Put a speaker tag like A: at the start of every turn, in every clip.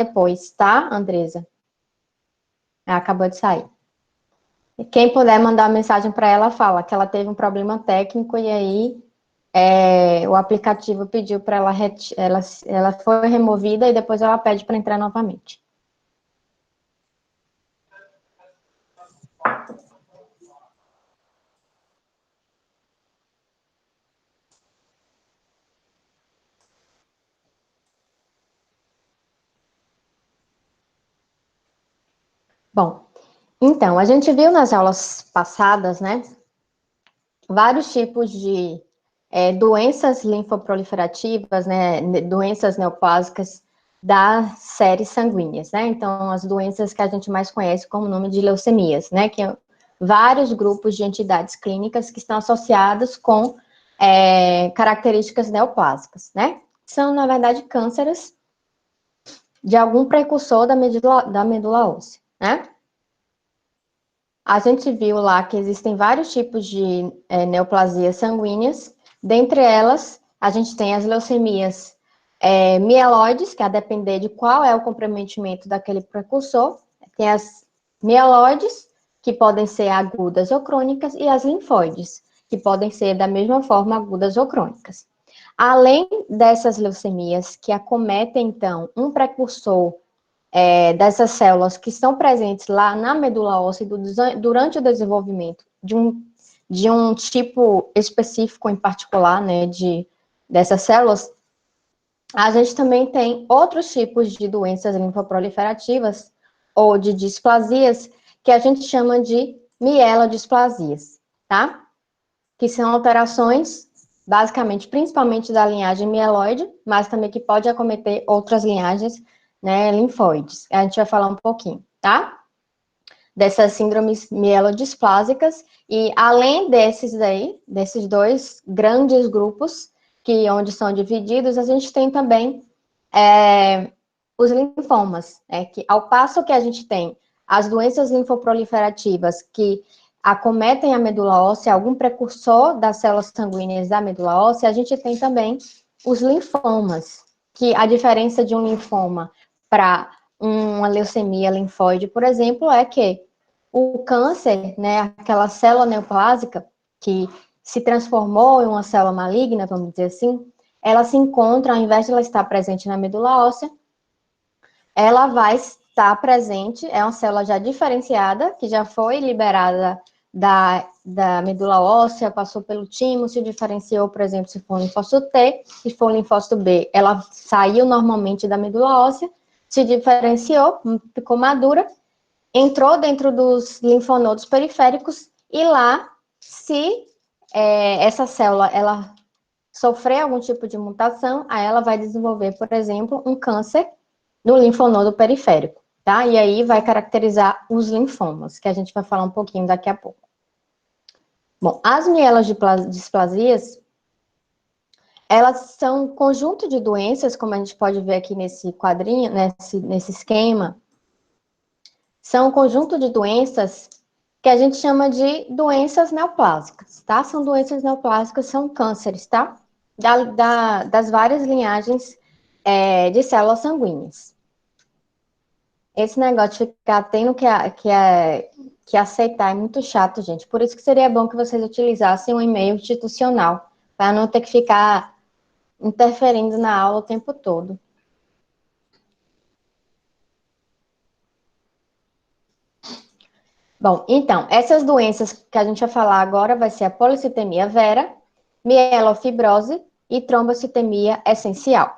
A: depois, tá, Andresa? Ela acabou de sair. Quem puder mandar mensagem para ela, fala que ela teve um problema técnico e aí o aplicativo pediu para ela foi removida e depois ela pede para entrar novamente. Bom, então, a gente viu nas aulas passadas, né, vários tipos de doenças linfoproliferativas, né, doenças neoplásicas das séries sanguíneas, né, então as doenças que a gente mais conhece como o nome de leucemias, né, que é vários grupos de entidades clínicas que estão associados com características neoplásicas, né, são, na verdade, cânceres de algum precursor da medula óssea, né. A gente viu lá que existem vários tipos de neoplasias sanguíneas. Dentre elas, a gente tem as leucemias mieloides, que a depender de qual é o comprometimento daquele precursor. Tem as mieloides, que podem ser agudas ou crônicas, e as linfóides, que podem ser da mesma forma agudas ou crônicas. Além dessas leucemias que acometem, então, um precursor dessas células que estão presentes lá na medula óssea durante o desenvolvimento de um tipo específico em particular, né, dessas células, a gente também tem outros tipos de doenças linfoproliferativas ou de displasias que a gente chama de mielodisplasias, tá? Que são alterações, basicamente, principalmente da linhagem mieloide, mas também que pode acometer outras linhagens, né, linfóides. A gente vai falar um pouquinho, tá? Dessas síndromes mielodisplásicas, e além desses dois grandes grupos, onde são divididos, a gente tem também os linfomas, que ao passo que a gente tem as doenças linfoproliferativas que acometem a medula óssea, algum precursor das células sanguíneas da medula óssea, a gente tem também os linfomas, que a diferença de um linfoma para uma leucemia linfóide, por exemplo, é que o câncer, né, aquela célula neoplásica que se transformou em uma célula maligna, vamos dizer assim, ela se encontra, ao invés de ela estar presente na medula óssea, ela vai estar presente, é uma célula já diferenciada, que já foi liberada da medula óssea, passou pelo timo, se diferenciou, por exemplo, se for um linfócito T, se for um linfócito B, ela saiu normalmente da medula óssea, se diferenciou, ficou madura, entrou dentro dos linfonodos periféricos, e lá, se essa célula, ela sofrer algum tipo de mutação, aí ela vai desenvolver, por exemplo, um câncer no linfonodo periférico, tá? E aí vai caracterizar os linfomas, que a gente vai falar um pouquinho daqui a pouco. Bom, as mielodisplasias, elas são um conjunto de doenças, como a gente pode ver aqui nesse quadrinho, nesse esquema, são um conjunto de doenças que a gente chama de doenças neoplásicas, tá? São doenças neoplásicas, são cânceres, tá? Das várias linhagens de células sanguíneas. Esse negócio de ficar tendo que aceitar é muito chato, gente. Por isso que seria bom que vocês utilizassem um e-mail institucional, para não ter que ficar interferindo na aula o tempo todo. Bom, então, essas doenças que a gente vai falar agora vai ser a policitemia vera, mielofibrose e trombocitemia essencial.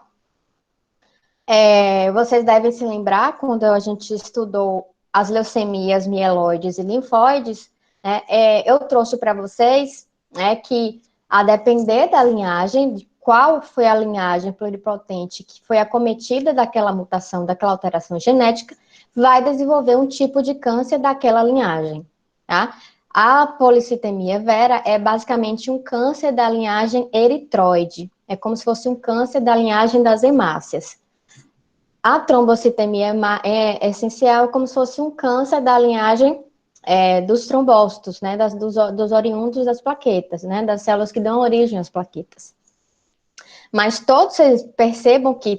A: Vocês devem se lembrar, quando a gente estudou as leucemias mieloides e linfóides, né, eu trouxe para vocês, né, que a depender da linhagem, de qual foi a linhagem pluripotente que foi acometida daquela mutação, daquela alteração genética, vai desenvolver um tipo de câncer daquela linhagem, tá? A policitemia vera é basicamente um câncer da linhagem eritroide, é como se fosse um câncer da linhagem das hemácias. A trombocitemia é essencial, como se fosse um câncer da linhagem dos trombócitos, né, dos oriundos das plaquetas, né, das células que dão origem às plaquetas. Mas todos, vocês percebam que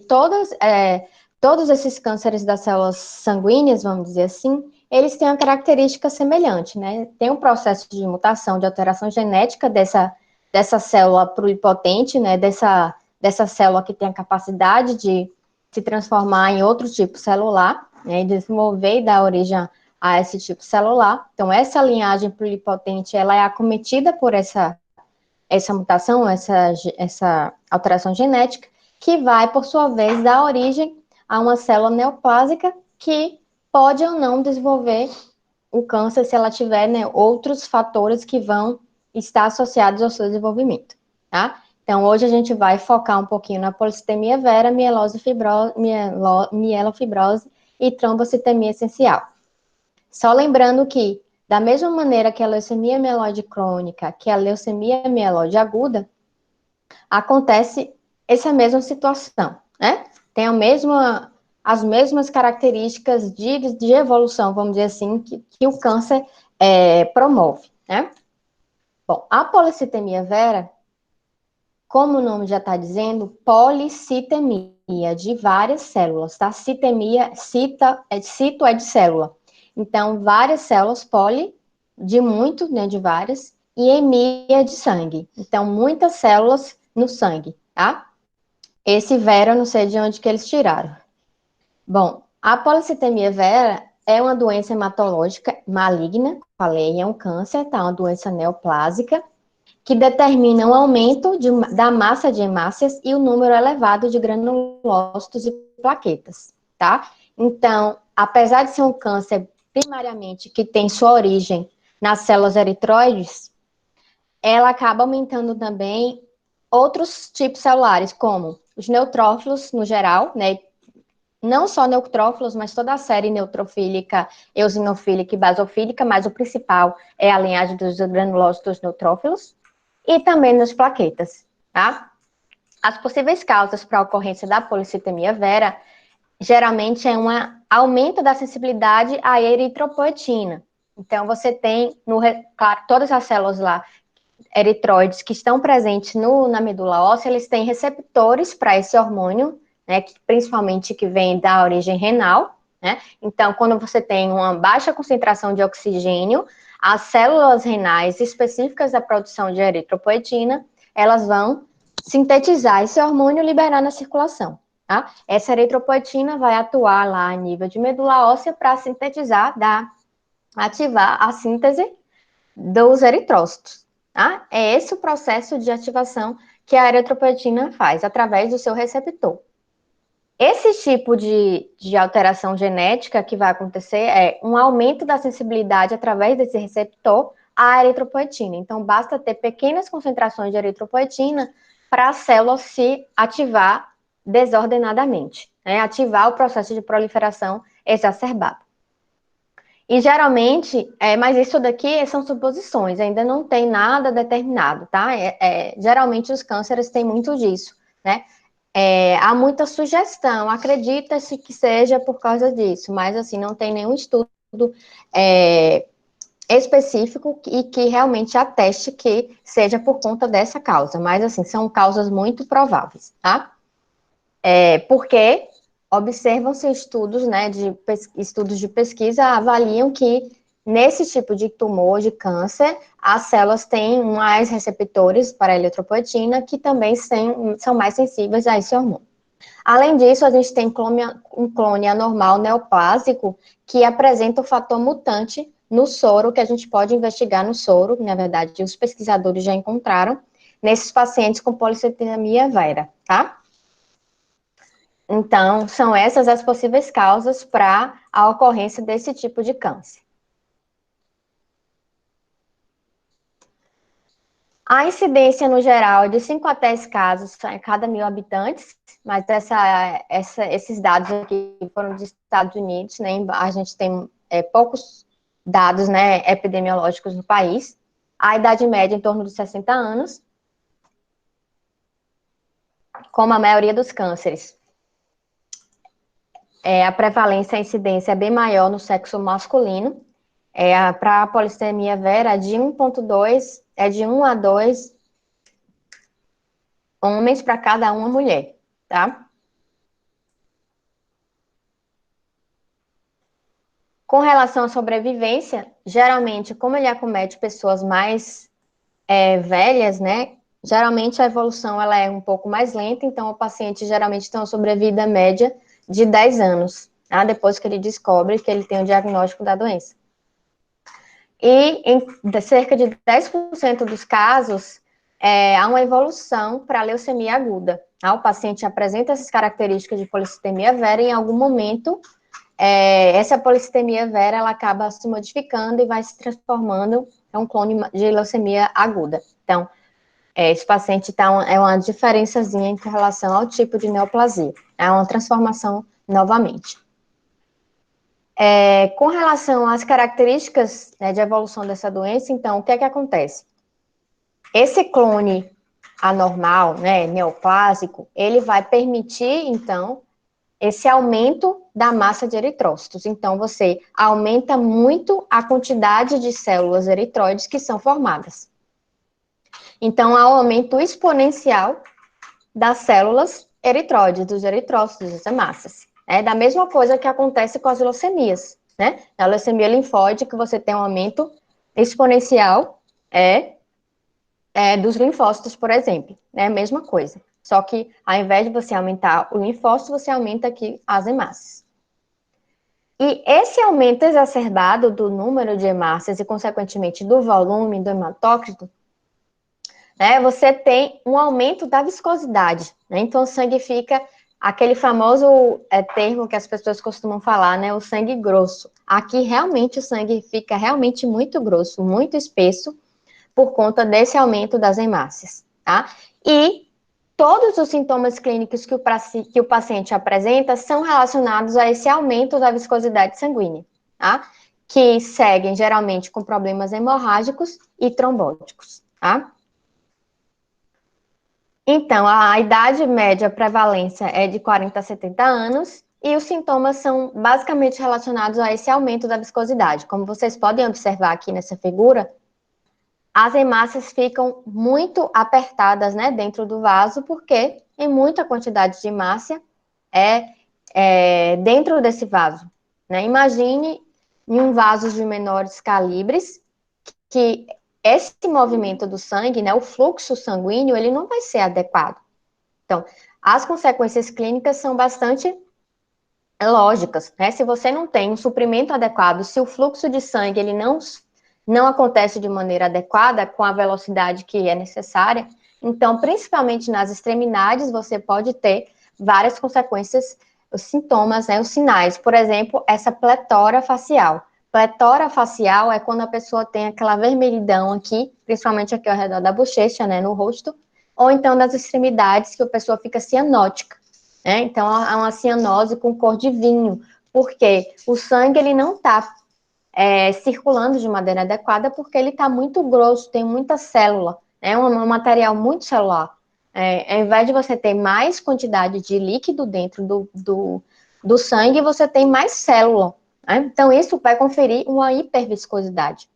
A: todos esses cânceres das células sanguíneas, vamos dizer assim, eles têm uma característica semelhante, né? Tem um processo de mutação, de alteração genética dessa célula pluripotente, né? Dessa célula que tem a capacidade de se transformar em outro tipo celular, né? E desenvolver e dar origem a esse tipo celular. Então, essa linhagem pluripotente, ela é acometida por essa mutação, essa alteração genética, que vai, por sua vez, dar origem a uma célula neoplásica que pode ou não desenvolver o câncer se ela tiver, né, outros fatores que vão estar associados ao seu desenvolvimento, tá? Então, hoje a gente vai focar um pouquinho na policitemia vera, mielofibrose e trombocitemia essencial. Só lembrando que, da mesma maneira que a leucemia mieloide crônica, que a leucemia mieloide aguda, acontece essa mesma situação, né? Tem as mesmas características de evolução, vamos dizer assim, que o câncer promove, né? Bom, a policitemia vera, como o nome já está dizendo, policitemia de várias células, tá? Citemia, cito é de célula. Então, várias células, poli, de muito, né, de várias, e emia de sangue. Então, muitas células no sangue, tá? Esse vera, não sei de onde que eles tiraram. Bom, a policitemia vera é uma doença hematológica maligna, falei, é um câncer, tá? Uma doença neoplásica, que determina um aumento da massa de hemácias e o número elevado de granulócitos e plaquetas, tá? Então, apesar de ser um câncer primariamente que tem sua origem nas células eritroides, ela acaba aumentando também outros tipos celulares, como os neutrófilos no geral, né? Não só neutrófilos, mas toda a série neutrofílica, eosinofílica e basofílica, mas o principal é a linhagem dos granulócitos neutrófilos, e também nas plaquetas, tá? As possíveis causas para a ocorrência da policitemia vera, geralmente é um aumento da sensibilidade à eritropoetina. Então, você tem, claro, todas as células lá, eritroides, que estão presentes na medula óssea, eles têm receptores para esse hormônio, né, principalmente que vem da origem renal, né? Então, quando você tem uma baixa concentração de oxigênio, as células renais específicas da produção de eritropoetina, elas vão sintetizar esse hormônio e liberar na circulação, tá? Essa eritropoetina vai atuar lá a nível de medula óssea para sintetizar, ativar a síntese dos eritrócitos, tá? É esse o processo de ativação que a eritropoetina faz, através do seu receptor. Esse tipo de alteração genética que vai acontecer é um aumento da sensibilidade através desse receptor à eritropoetina. Então, basta ter pequenas concentrações de eritropoetina para a célula se ativar desordenadamente, né? Ativar o processo de proliferação exacerbado. E geralmente, mas isso daqui são suposições, ainda não tem nada determinado, tá? Geralmente os cânceres têm muito disso, né? Há muita sugestão, acredita-se que seja por causa disso, mas assim, não tem nenhum estudo específico e que realmente ateste que seja por conta dessa causa, mas assim, são causas muito prováveis, tá? Porque observam-se estudos, né, estudos de pesquisa avaliam que nesse tipo de tumor, de câncer, as células têm mais receptores para a eletropoetina que também são mais sensíveis a esse hormônio. Além disso, a gente tem um clone anormal neoplásico que apresenta o fator mutante no soro, que a gente pode investigar no soro, na verdade, os pesquisadores já encontraram, nesses pacientes com policitemia vera, tá? Então, são essas as possíveis causas para a ocorrência desse tipo de câncer. A incidência, no geral, é de 5 a 10 casos a cada 1.000 habitantes, mas esses dados aqui foram dos Estados Unidos, né? A gente tem poucos dados, né, epidemiológicos no país. A idade média em torno de 60 anos, como a maioria dos cânceres. A prevalência, a incidência é bem maior no sexo masculino. Para a polissemia vera, de 1,2, de 1 a 2 homens para cada uma mulher, tá? Com relação à sobrevivência, geralmente, como ele acomete pessoas mais velhas, né? Geralmente a evolução ela é um pouco mais lenta, então o paciente geralmente tem uma sobrevida média de 10 anos, tá? Depois que ele descobre que ele tem o diagnóstico da doença. E em cerca de 10% dos casos, há uma evolução para a leucemia aguda. Tá? O paciente apresenta essas características de policitemia vera e em algum momento essa policitemia vera ela acaba se modificando e vai se transformando em um clone de leucemia aguda. Então, esse paciente é uma diferençazinha em relação ao tipo de neoplasia. É uma transformação novamente. Com relação às características, né, de evolução dessa doença, então, o que é que acontece? Esse clone anormal, né, neoplásico, ele vai permitir, então, esse aumento da massa de eritrócitos. Então, você aumenta muito a quantidade de células eritroides que são formadas. Então, há um aumento exponencial das células eritroides, dos eritrócitos, das hemácias. É da mesma coisa que acontece com as leucemias, né? Na leucemia linfóide, que você tem um aumento exponencial dos linfócitos, por exemplo. É a mesma coisa. Só que, ao invés de você aumentar o linfócito, você aumenta aqui as hemácias. E esse aumento exacerbado do número de hemácias e, consequentemente, do volume do hematócrito, você tem um aumento da viscosidade, né? Então, o sangue fica aquele famoso termo que as pessoas costumam falar, né? O sangue grosso. Aqui, realmente, o sangue fica realmente muito grosso, muito espesso, por conta desse aumento das hemácias, tá? E todos os sintomas clínicos que o paciente apresenta são relacionados a esse aumento da viscosidade sanguínea, tá? Que seguem, geralmente, com problemas hemorrágicos e trombóticos, tá? Então, a idade média prevalência é de 40 a 70 anos e os sintomas são basicamente relacionados a esse aumento da viscosidade. Como vocês podem observar aqui nessa figura, as hemácias ficam muito apertadas, né, dentro do vaso, porque tem muita quantidade de hemácia dentro desse vaso, né? Imagine em um vaso de menores calibres que esse movimento do sangue, né, o fluxo sanguíneo, ele não vai ser adequado. Então, as consequências clínicas são bastante lógicas, né? Se você não tem um suprimento adequado, se o fluxo de sangue ele não acontece de maneira adequada, com a velocidade que é necessária, então, principalmente nas extremidades, você pode ter várias consequências, os sintomas, né, os sinais. Por exemplo, essa pletora facial. Pletora facial é quando a pessoa tem aquela vermelhidão aqui, principalmente aqui ao redor da bochecha, né, no rosto, ou então nas extremidades, que a pessoa fica cianótica, né? Então, há uma cianose com cor de vinho, porque o sangue ele não está circulando de maneira adequada, porque ele está muito grosso, tem muita célula, é um material muito celular. Ao invés de você ter mais quantidade de líquido dentro do sangue, você tem mais célula, né? Então, isso vai conferir uma hiperviscosidade.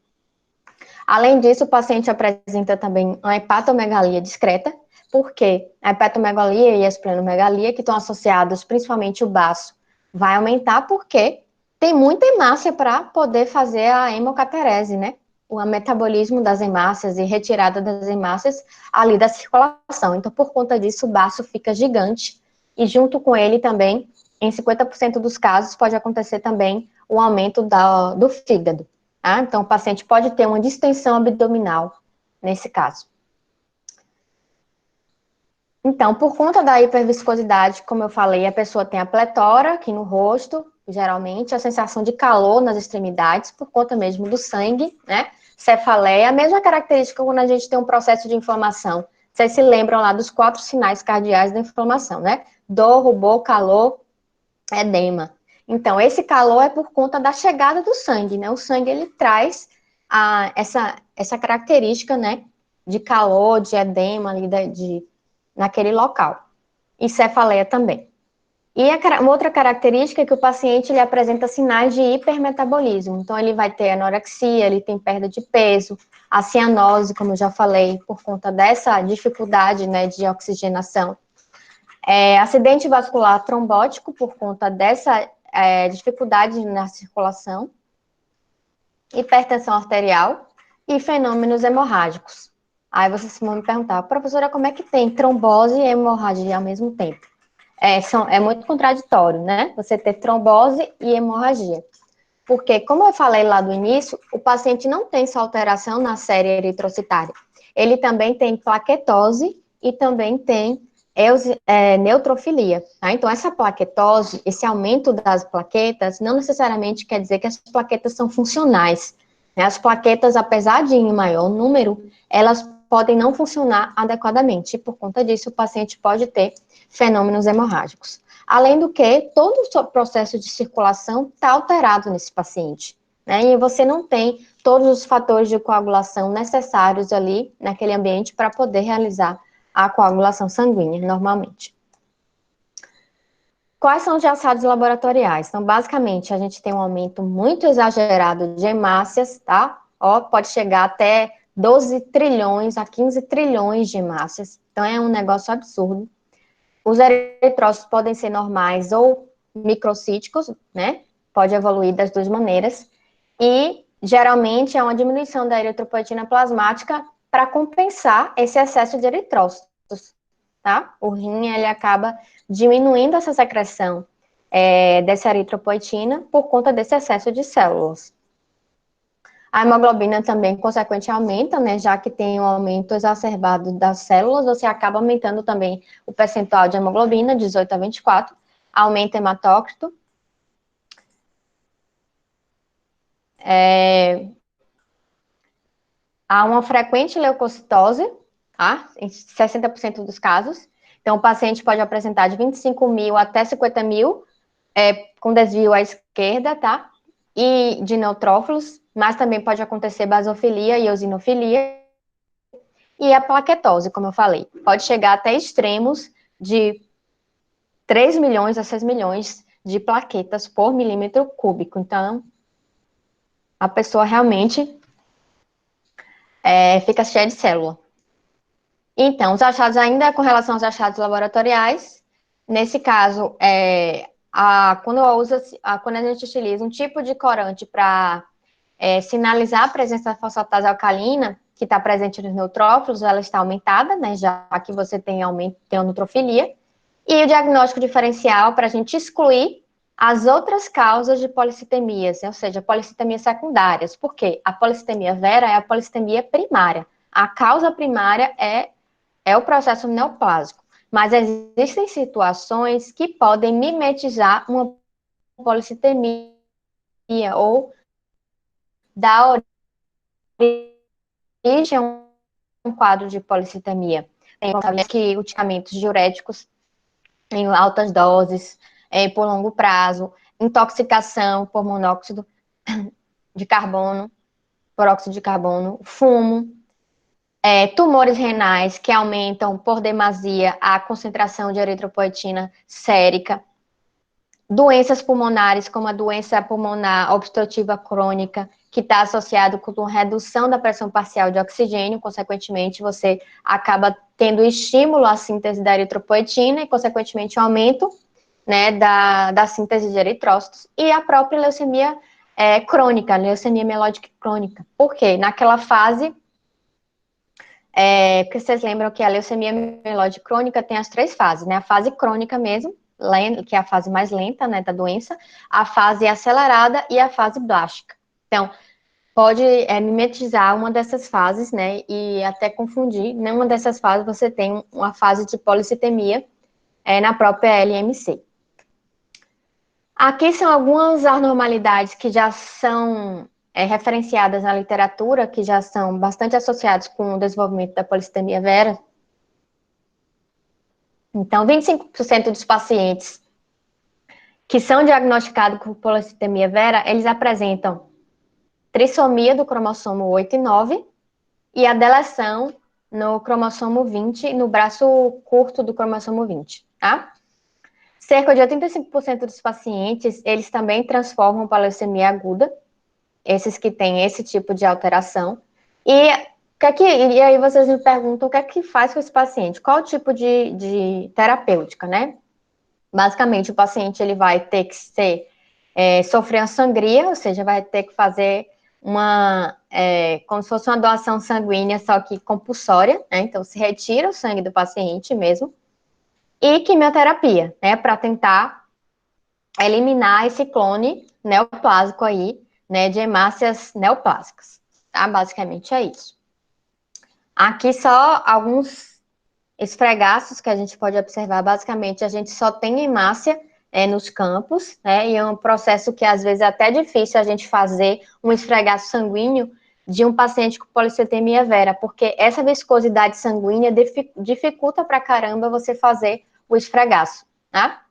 A: Além disso, o paciente apresenta também uma hepatomegalia discreta, porque a hepatomegalia e a esplenomegalia, que estão associados principalmente o baço, vai aumentar porque tem muita hemácia para poder fazer a hemocaterese, né? O metabolismo das hemácias e retirada das hemácias ali da circulação. Então, por conta disso, o baço fica gigante e junto com ele também, em 50% dos casos, pode acontecer também o aumento do fígado. Tá? Então, o paciente pode ter uma distensão abdominal nesse caso. Então, por conta da hiperviscosidade, como eu falei, a pessoa tem a pletora aqui no rosto, geralmente, a sensação de calor nas extremidades, por conta mesmo do sangue, né? Cefaleia, a mesma característica quando a gente tem um processo de inflamação. Vocês se lembram lá dos 4 sinais cardeais da inflamação, né? Dor, rubor, calor, edema. Então, esse calor é por conta da chegada do sangue, né? O sangue, ele traz essa característica, né? De calor, de edema ali, naquele local. E cefaleia também. E uma outra característica é que o paciente, ele apresenta sinais de hipermetabolismo. Então, ele vai ter anorexia, ele tem perda de peso, a cianose, como eu já falei, por conta dessa dificuldade, né, de oxigenação. Acidente vascular trombótico, por conta dessa dificuldade na circulação, hipertensão arterial e fenômenos hemorrágicos. Aí vocês vão me perguntar, professora, como é que tem trombose e hemorragia ao mesmo tempo? É muito contraditório, né? Você ter trombose e hemorragia. Porque, como eu falei lá do início, o paciente não tem só alteração na série eritrocitária. Ele também tem plaquetose e também tem neutrofilia. Tá? Então, essa plaquetose, esse aumento das plaquetas, não necessariamente quer dizer que as plaquetas são funcionais. Né? As plaquetas, apesar de em maior número, elas podem não funcionar adequadamente. E, por conta disso, o paciente pode ter fenômenos hemorrágicos. Além do que, todo o processo de circulação está alterado nesse paciente, né? E você não tem todos os fatores de coagulação necessários ali naquele ambiente para poder realizar a coagulação sanguínea, normalmente. Quais são os achados laboratoriais? Então, basicamente, a gente tem um aumento muito exagerado de hemácias, tá? Ó, pode chegar até 12 trilhões a 15 trilhões de hemácias. Então, é um negócio absurdo. Os eritrócitos podem ser normais ou microcíticos, né? Pode evoluir das duas maneiras. E, geralmente, é uma diminuição da eritropoetina plasmática para compensar esse excesso de eritrócitos, tá? O rim, ele acaba diminuindo essa secreção dessa eritropoetina por conta desse excesso de células. A hemoglobina também, consequentemente, aumenta, né? Já que tem um aumento exacerbado das células, você acaba aumentando também o percentual de hemoglobina, 18 a 24, aumenta hematócrito. Há uma frequente leucocitose, tá? Em 60% dos casos. Então, o paciente pode apresentar de 25 mil até 50 mil, com desvio à esquerda, tá? E de neutrófilos, mas também pode acontecer basofilia e eosinofilia. E a plaquetose, como eu falei, pode chegar até extremos de 3 milhões a 6 milhões de plaquetas por milímetro cúbico. Então, a pessoa realmente fica cheia de célula. Então, os achados ainda com relação aos achados laboratoriais, nesse caso, quando a gente utiliza um tipo de corante para sinalizar a presença da fosfatase alcalina, que está presente nos neutrófilos, ela está aumentada, né, já que você tem aumento, tem a neutrofilia, e o diagnóstico diferencial para a gente excluir as outras causas de policitemias, ou seja, policitemias secundárias. Por quê? A policitemia vera é a policitemia primária. A causa primária é o processo neoplásico. Mas existem situações que podem mimetizar uma policitemia ou dar origem a um quadro de policitemia. Tem que medicamentos diuréticos em altas doses, por longo prazo, intoxicação por monóxido de carbono, por óxido de carbono, fumo, tumores renais que aumentam por demasia a concentração de eritropoetina sérica, doenças pulmonares, como a doença pulmonar obstrutiva crônica, que está associado com redução da pressão parcial de oxigênio, consequentemente, você acaba tendo estímulo à síntese da eritropoetina e, consequentemente, o aumento, né, da síntese de eritrócitos, e a própria leucemia crônica, leucemia mielódica crônica. Por quê? Naquela fase, porque vocês lembram que a leucemia mielódica crônica tem as 3 fases, né? A fase crônica mesmo, que é a fase mais lenta, né, da doença, a fase acelerada e a fase blástica. Então, pode mimetizar uma dessas fases, né, e até confundir. Numa dessas fases você tem uma fase de policitemia na própria LMC. Aqui são algumas anormalidades que já são referenciadas na literatura, que já são bastante associadas com o desenvolvimento da policitemia vera. Então, 25% dos pacientes que são diagnosticados com policitemia vera, eles apresentam trissomia do cromossomo 8 e 9 e a deleção no cromossomo 20, no braço curto do cromossomo 20, tá? Cerca de 85% dos pacientes, eles também transformam para leucemia aguda, esses que têm esse tipo de alteração. E aí vocês me perguntam o que é que faz com esse paciente? Qual o tipo de terapêutica, né? Basicamente, o paciente ele vai ter que sofrer uma sangria, ou seja, vai ter que fazer como se fosse uma doação sanguínea, só que compulsória, né? Então, se retira o sangue do paciente mesmo, e quimioterapia, né? Para tentar eliminar esse clone neoplásico aí, né? De hemácias neoplásicas, tá? Basicamente é isso. Aqui só alguns esfregaços que a gente pode observar. Basicamente, a gente só tem hemácia nos campos, né? E é um processo que às vezes é até difícil a gente fazer um esfregaço sanguíneo de um paciente com policitemia vera, porque essa viscosidade sanguínea dificulta pra caramba você fazer o esfregaço, tá?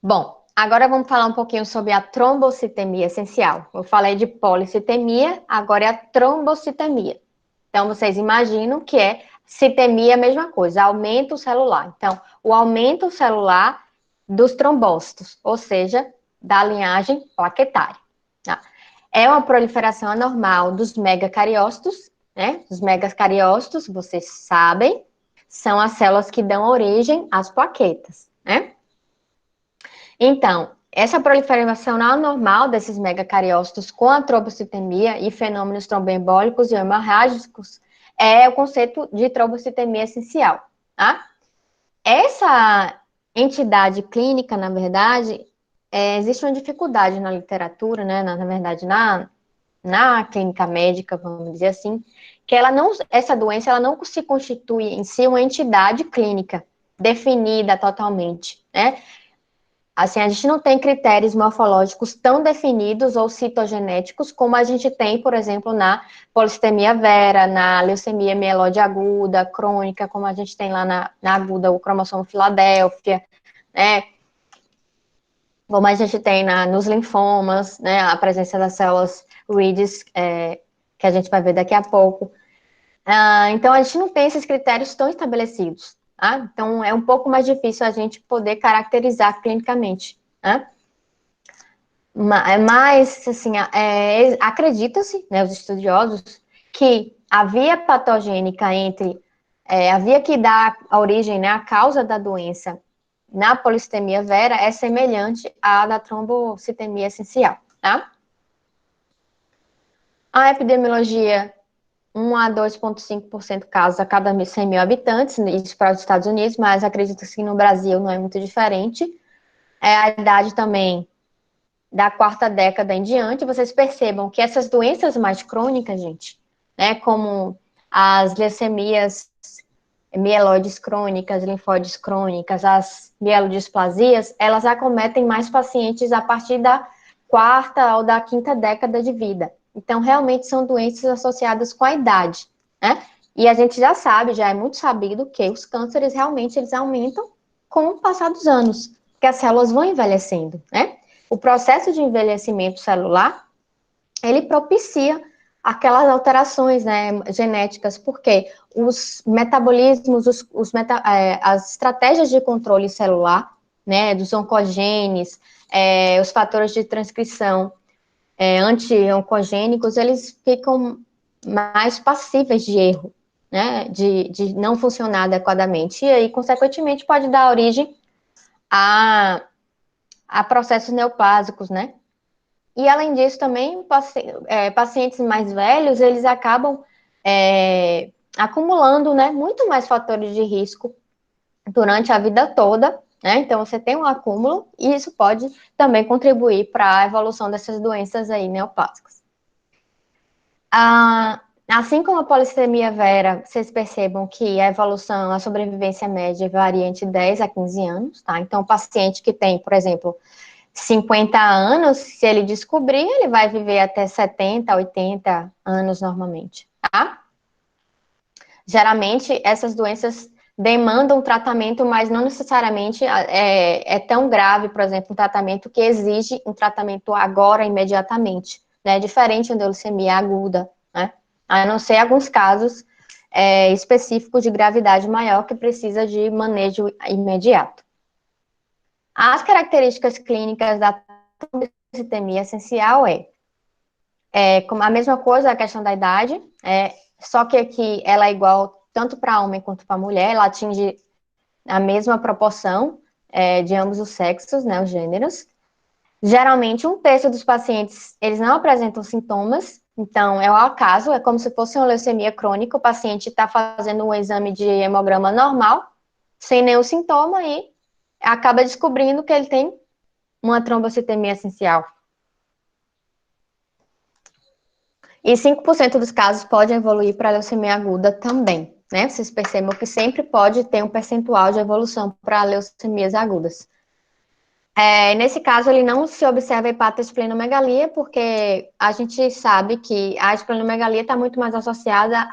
A: Bom, agora vamos falar um pouquinho sobre a trombocitemia essencial. Eu falei de policitemia, agora é a trombocitemia. Então, vocês imaginam que é citemia a mesma coisa, aumento celular. Então, o aumento celular dos trombócitos, ou seja, da linhagem plaquetária. Tá? É uma proliferação anormal dos megacariócitos, né? Os megacariócitos, vocês sabem, são as células que dão origem às plaquetas, né? Então, essa proliferação anormal desses megacariócitos com a trombocitemia e fenômenos tromboembólicos e hemorrágicos é o conceito de trombocitemia essencial, tá? Essa entidade clínica, na verdade, existe uma dificuldade na literatura, né? Na verdade, na clínica médica, vamos dizer assim, que essa doença ela não se constitui em si uma entidade clínica definida totalmente, né? Assim, a gente não tem critérios morfológicos tão definidos ou citogenéticos como a gente tem, por exemplo, na polissemia vera, na leucemia mieloide aguda, crônica, como a gente tem lá na aguda, o cromossomo Filadélfia, né? Como a gente tem nos linfomas, né? A presença das células Reeds, que a gente vai ver daqui a pouco. Então, a gente não tem esses critérios tão estabelecidos, tá? Então, é um pouco mais difícil a gente poder caracterizar clinicamente, né? Mas, assim, acredita-se, né, os estudiosos, que a via patogênica a via que dá a origem, né, a causa da doença na polissemia vera é semelhante à da trombocitemia essencial, tá? A epidemiologia 1 a 2,5% casos a cada 100 mil habitantes, isso para os Estados Unidos, mas acredito que no Brasil não é muito diferente. A idade também da quarta década em diante, vocês percebam que essas doenças mais crônicas, gente, né, como as leucemias mieloides crônicas, linfóides crônicas, as mielodisplasias, elas acometem mais pacientes a partir da quarta ou da quinta década de vida. Então, realmente são doenças associadas com a idade, né? E a gente já sabe, já é muito sabido que os cânceres realmente eles aumentam com o passar dos anos, porque as células vão envelhecendo, né? O processo de envelhecimento celular, ele propicia aquelas alterações, né, genéticas, porque os metabolismos, as estratégias de controle celular, né, dos oncogenes, os fatores de transcrição anti-oncogênicos, eles ficam mais passíveis de erro, né, de não funcionar adequadamente, e aí, consequentemente, pode dar origem a processos neoplásicos, né, e, além disso, também, pacientes mais velhos, eles acabam acumulando, né, muito mais fatores de risco durante a vida toda, né? Então, você tem um acúmulo e isso pode também contribuir para a evolução dessas doenças aí neoplásicas. Assim como a polissemia vera, vocês percebam que a evolução, a sobrevivência média varia entre 10 a 15 anos, tá? Então, o paciente que tem, por exemplo, 50 anos, se ele descobrir, ele vai viver até 70, 80 anos normalmente, tá? Geralmente, essas doenças demandam tratamento, mas não necessariamente é tão grave, por exemplo, um tratamento que exige um tratamento agora, imediatamente, né? Diferente da leucemia aguda, né? A não ser alguns casos específicos de gravidade maior que precisa de manejo imediato. As características clínicas da trombocitemia essencial como a mesma coisa, a questão da idade, só que aqui ela é igual tanto para homem quanto para mulher, ela atinge a mesma proporção de ambos os sexos, né, os gêneros. Geralmente, um terço dos pacientes, eles não apresentam sintomas, então, é o acaso, é como se fosse uma leucemia crônica, o paciente está fazendo um exame de hemograma normal, sem nenhum sintoma, e acaba descobrindo que ele tem uma trombocitemia essencial. E 5% dos casos podem evoluir para leucemia aguda também, né? Vocês percebam que sempre pode ter um percentual de evolução para leucemias agudas. Nesse caso, ele não se observa hepatosplenomegalia, porque a gente sabe que a esplenomegalia está muito mais associada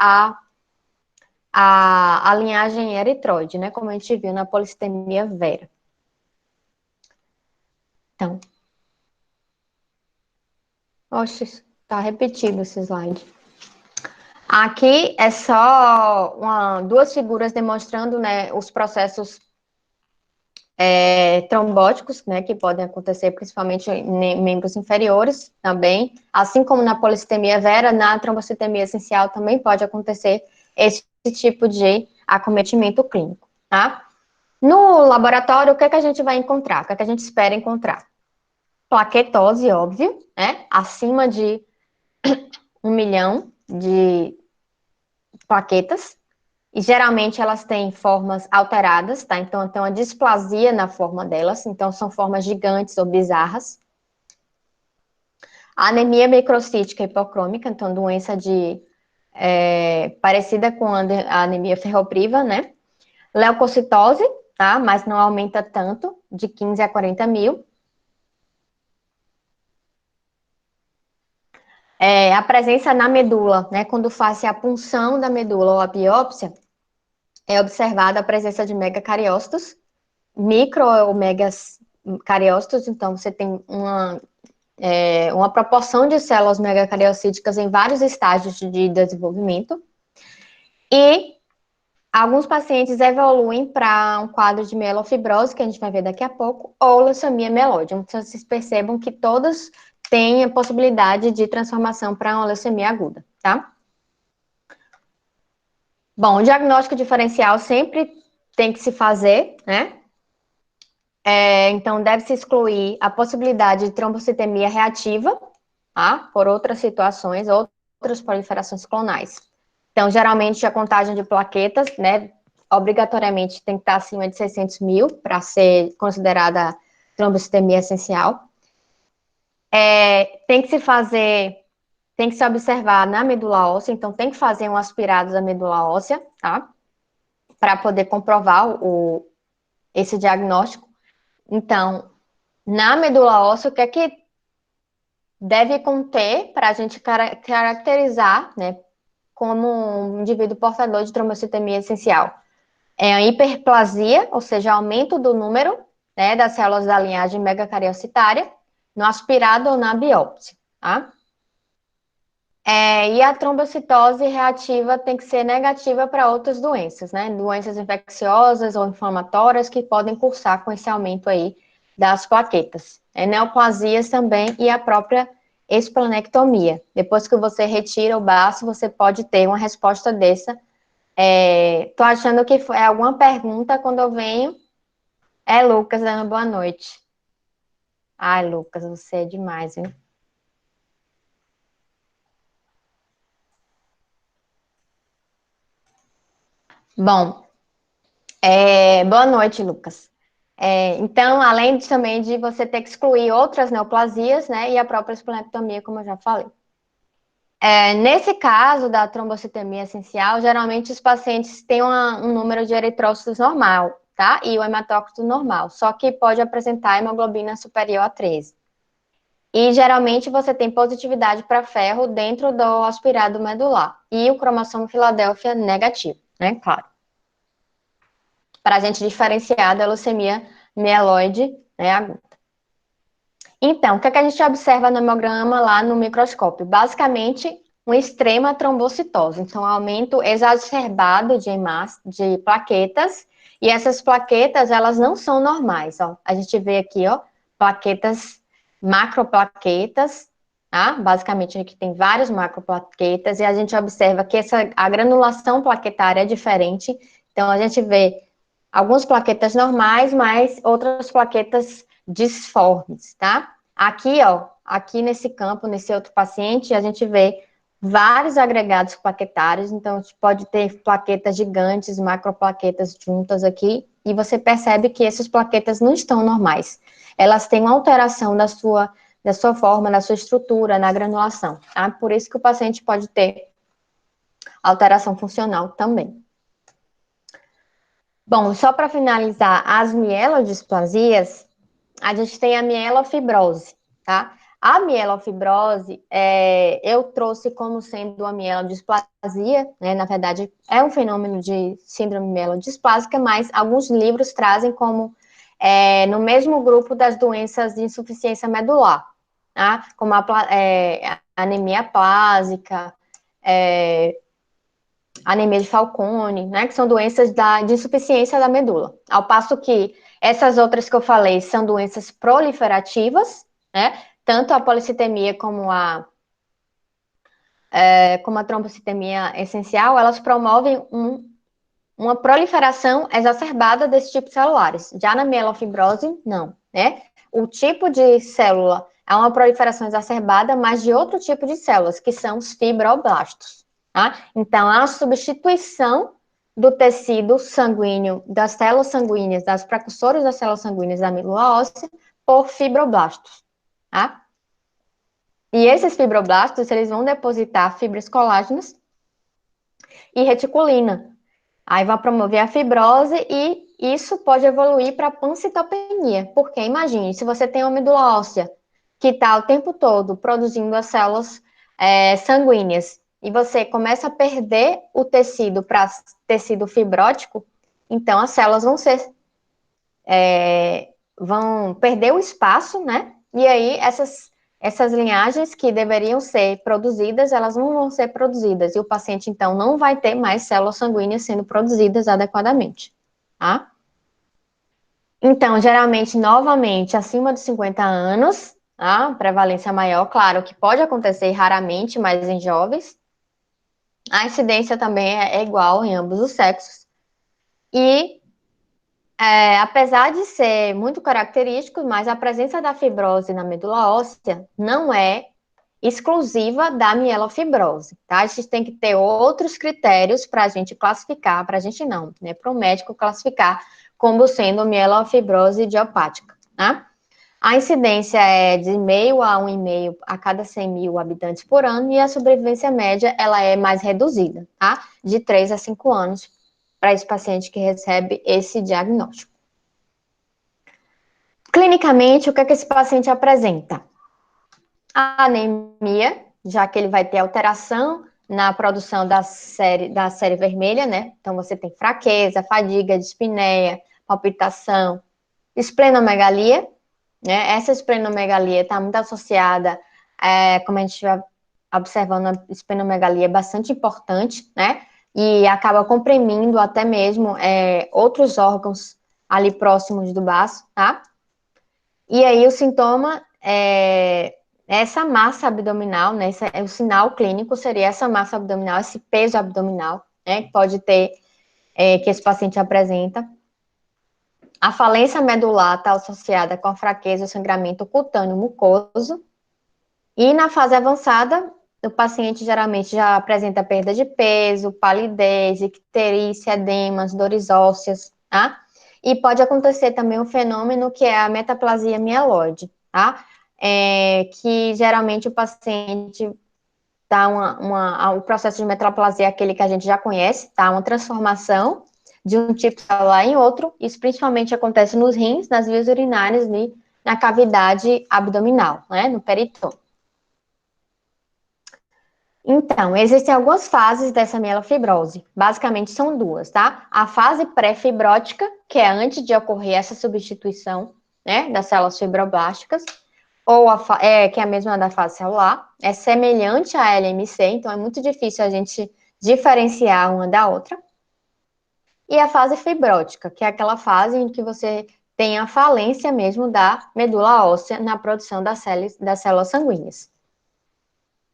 A: à linhagem eritroide, né? Como a gente viu na policitemia vera. Então, oxe, está repetido esse slide. Aqui é só duas figuras demonstrando, né, os processos trombóticos, né, que podem acontecer principalmente em membros inferiores também, assim como na policitemia vera, na trombocitemia essencial também pode acontecer esse tipo de acometimento clínico, tá? No laboratório, o que é que a gente vai encontrar? O que é que a gente espera encontrar? Plaquetose, óbvio, né, acima de 1 milhão de plaquetas, e geralmente elas têm formas alteradas, tá? Então, tem uma displasia na forma delas, então são formas gigantes ou bizarras. A anemia microcítica hipocrômica, então doença parecida com a anemia ferropriva, né? Leucocitose, tá? Mas não aumenta tanto, de 15 a 40 mil. A presença na medula, né? Quando faz a punção da medula ou a biópsia, é observada a presença de megacariócitos, micro ou megas cariócitos, então você tem uma proporção de células megacariocíticas em vários estágios de desenvolvimento, e alguns pacientes evoluem para um quadro de mielofibrose, que a gente vai ver daqui a pouco, ou leucemia mieloide. Então, vocês percebam que todos têm a possibilidade de transformação para uma leucemia aguda, tá? Bom, o diagnóstico diferencial sempre tem que se fazer, né? Então, deve-se excluir a possibilidade de trombocitemia reativa, tá? Por outras situações, outras proliferações clonais. Então, geralmente, a contagem de plaquetas, né, obrigatoriamente tem que estar acima de 600 mil para ser considerada trombocitemia essencial. Tem que se fazer, tem que se observar na medula óssea, então tem que fazer um aspirado da medula óssea, tá? Para poder comprovar esse diagnóstico. Então, na medula óssea, o que é que deve conter para a gente caracterizar, né, como um indivíduo portador de trombocitemia essencial? A hiperplasia, ou seja, aumento do número, né, das células da linhagem megacariocitária, no aspirado ou na biópsia, tá? E a trombocitose reativa tem que ser negativa para outras doenças, né? Doenças infecciosas ou inflamatórias que podem cursar com esse aumento aí das plaquetas. Neoplasias também e a própria esplenectomia. Depois que você retira o baço, você pode ter uma resposta dessa. Tô achando que é alguma pergunta quando eu venho. Lucas dando boa noite. Ai, Lucas, você é demais, viu? Bom, boa noite, Lucas. Então, além também de você ter que excluir outras neoplasias, né, e a própria esplenectomia, como eu já falei. Nesse caso da trombocitemia essencial, geralmente os pacientes têm um número de eritrócitos normal, tá? E o hematócrito normal, só que pode apresentar hemoglobina superior a 13. E geralmente você tem positividade para ferro dentro do aspirado medular. E o cromossomo Filadélfia negativo, né? Claro. Para a gente diferenciar da leucemia mieloide, né, aguda. Então, o que é que a gente observa no hemograma lá no microscópio? Basicamente, uma extrema trombocitose. Então, aumento exacerbado de plaquetas. E essas plaquetas, elas não são normais, ó. A gente vê aqui, ó, plaquetas, macroplaquetas, tá? Basicamente, aqui tem várias macroplaquetas. E a gente observa que a granulação plaquetária é diferente. Então, a gente vê algumas plaquetas normais, mas outras plaquetas disformes, tá? Aqui, ó, aqui nesse campo, nesse outro paciente, a gente vê vários agregados plaquetários, então, a gente pode ter plaquetas gigantes, macroplaquetas juntas aqui, e você percebe que essas plaquetas não estão normais. Elas têm uma alteração da sua forma, da sua estrutura, na granulação, tá? Por isso que o paciente pode ter alteração funcional também. Bom, só para finalizar, as mielodisplasias, a gente tem a mielofibrose, tá? A mielofibrose, eu trouxe como sendo a mielodisplasia, né? Na verdade, é um fenômeno de síndrome mielodisplásica, mas alguns livros trazem como no mesmo grupo das doenças de insuficiência medular, tá? Como a anemia plásica, anemia de Fanconi, né, que são doenças de insuficiência da medula. Ao passo que essas outras que eu falei são doenças proliferativas, né, tanto a policitemia como a trombocitemia essencial, elas promovem uma proliferação exacerbada desses tipos celulares. Já na mielofibrose, não, né? O tipo de célula é uma proliferação exacerbada, mas de outro tipo de células, que são os fibroblastos. Tá? Então, é a substituição do tecido sanguíneo, das células sanguíneas, das precursoras das células sanguíneas da medula óssea, por fibroblastos. Tá? E esses fibroblastos, eles vão depositar fibras colágenas e reticulina. Aí vai promover a fibrose e isso pode evoluir para pancitopenia. Porque imagine, se você tem uma medula óssea que está o tempo todo produzindo as células sanguíneas e você começa a perder o tecido para tecido fibrótico, então as células vão perder o espaço, né? E aí essas linhagens que deveriam ser produzidas, elas não vão ser produzidas. E o paciente, então, não vai ter mais células sanguíneas sendo produzidas adequadamente, tá? Então, geralmente, novamente, acima dos 50 anos, tá? Prevalência maior, claro, que pode acontecer raramente, mas em jovens. A incidência também é igual em ambos os sexos. E apesar de ser muito característico, mas a presença da fibrose na medula óssea não é exclusiva da mielofibrose, tá? A gente tem que ter outros critérios para a gente classificar, para a gente não, né? Para o médico classificar como sendo mielofibrose idiopática, tá? A incidência é de meio a 1,5 a cada 100 mil habitantes por ano e a sobrevivência média, ela é mais reduzida, tá? De 3 a 5 anos para esse paciente que recebe esse diagnóstico. Clinicamente, o que é que esse paciente apresenta? A anemia, já que ele vai ter alteração na produção da série vermelha, né? Então, você tem fraqueza, fadiga, dispneia, palpitação, esplenomegalia, né? Essa esplenomegalia está muito associada, como a gente vai observando, a esplenomegalia é bastante importante, né? E acaba comprimindo até mesmo outros órgãos ali próximos do baço, tá? E aí o sintoma essa massa abdominal, né? O sinal clínico seria essa massa abdominal, esse peso abdominal, né? Que pode ter, que esse paciente apresenta. A falência medular está associada com a fraqueza e o sangramento cutâneo mucoso. E na fase avançada, o paciente geralmente já apresenta perda de peso, palidez, icterícia, edemas, dores ósseas, tá? E pode acontecer também um fenômeno que é a metaplasia mieloide, tá? Que geralmente o paciente dá o processo de metaplasia é aquele que a gente já conhece, tá? Uma transformação de um tipo celular em outro, isso principalmente acontece nos rins, nas vias urinárias e na cavidade abdominal, né? No peritônio. Então, existem algumas fases dessa mielofibrose. Basicamente, são duas, tá? A fase pré-fibrótica, que é antes de ocorrer essa substituição, né, das células fibroblásticas, ou que é a mesma da fase celular, é semelhante à LMC, então é muito difícil a gente diferenciar uma da outra. E a fase fibrótica, que é aquela fase em que você tem a falência mesmo da medula óssea na produção das células sanguíneas.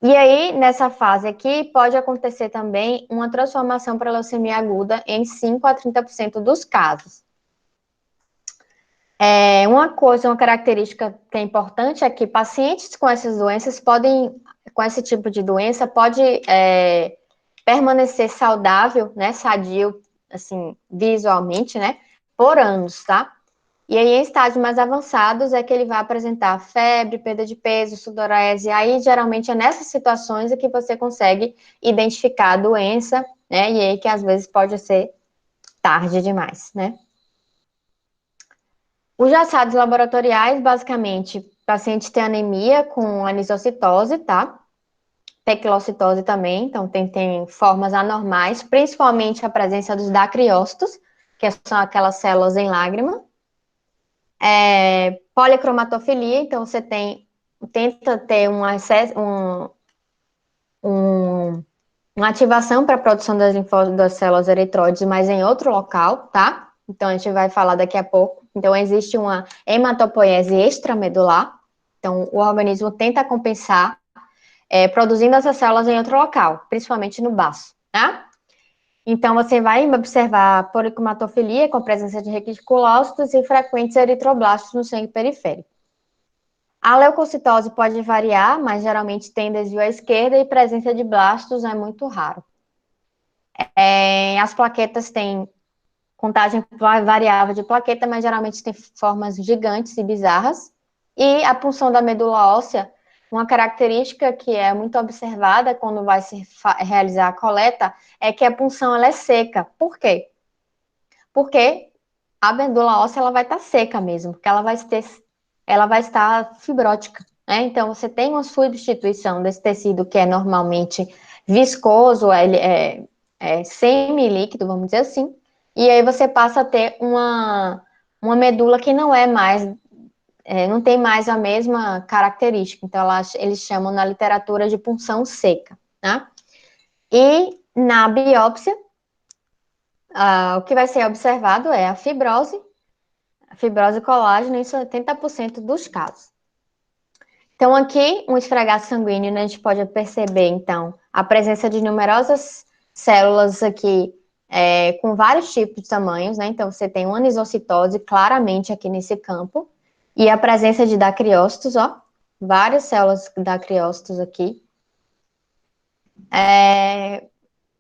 A: E aí, nessa fase aqui, pode acontecer também uma transformação para leucemia aguda em 5 a 30% dos casos. Uma característica que é importante é que pacientes com essas doenças com esse tipo de doença, pode permanecer saudável, né, sadio, assim, visualmente, né, por anos, tá? E aí, em estágios mais avançados, é que ele vai apresentar febre, perda de peso, sudorese. Aí, geralmente, é nessas situações é que você consegue identificar a doença, né? E aí que às vezes pode ser tarde demais, né? Os achados laboratoriais, basicamente, o paciente tem anemia com anisocitose, tá? Pequilocitose também, então tem formas anormais, principalmente a presença dos dacriócitos, que são aquelas células em lágrima. Policromatofilia, então você tenta ter uma ativação para a produção das células eritroides, mas em outro local, tá? Então a gente vai falar daqui a pouco. Então existe uma hematopoiese extramedular, então o organismo tenta compensar produzindo essas células em outro local, principalmente no baço, tá? Então, você vai observar policromatofilia com presença de reticulócitos e frequentes eritroblastos no sangue periférico. A leucocitose pode variar, mas geralmente tem desvio à esquerda e presença de blastos é muito raro. As plaquetas têm contagem variável de plaqueta, mas geralmente tem formas gigantes e bizarras. E a punção da medula óssea, uma característica que é muito observada quando vai se realizar a coleta, é que a punção ela é seca. Por quê? Porque a medula óssea ela vai estar seca mesmo, porque ela vai estar fibrótica, né? Então você tem uma substituição desse tecido que é normalmente viscoso, é semi-líquido, vamos dizer assim, e aí você passa a ter uma medula que não é mais, não tem mais a mesma característica. Então eles chamam na literatura de punção seca, né? E na biópsia, o que vai ser observado é a fibrose colágeno em 70% dos casos. Então, aqui, um esfregaço sanguíneo, né, a gente pode perceber, então, a presença de numerosas células aqui, com vários tipos de tamanhos, né? Então, você tem uma anisocitose claramente aqui nesse campo, e a presença de dacriócitos, ó, várias células dacriócitos aqui.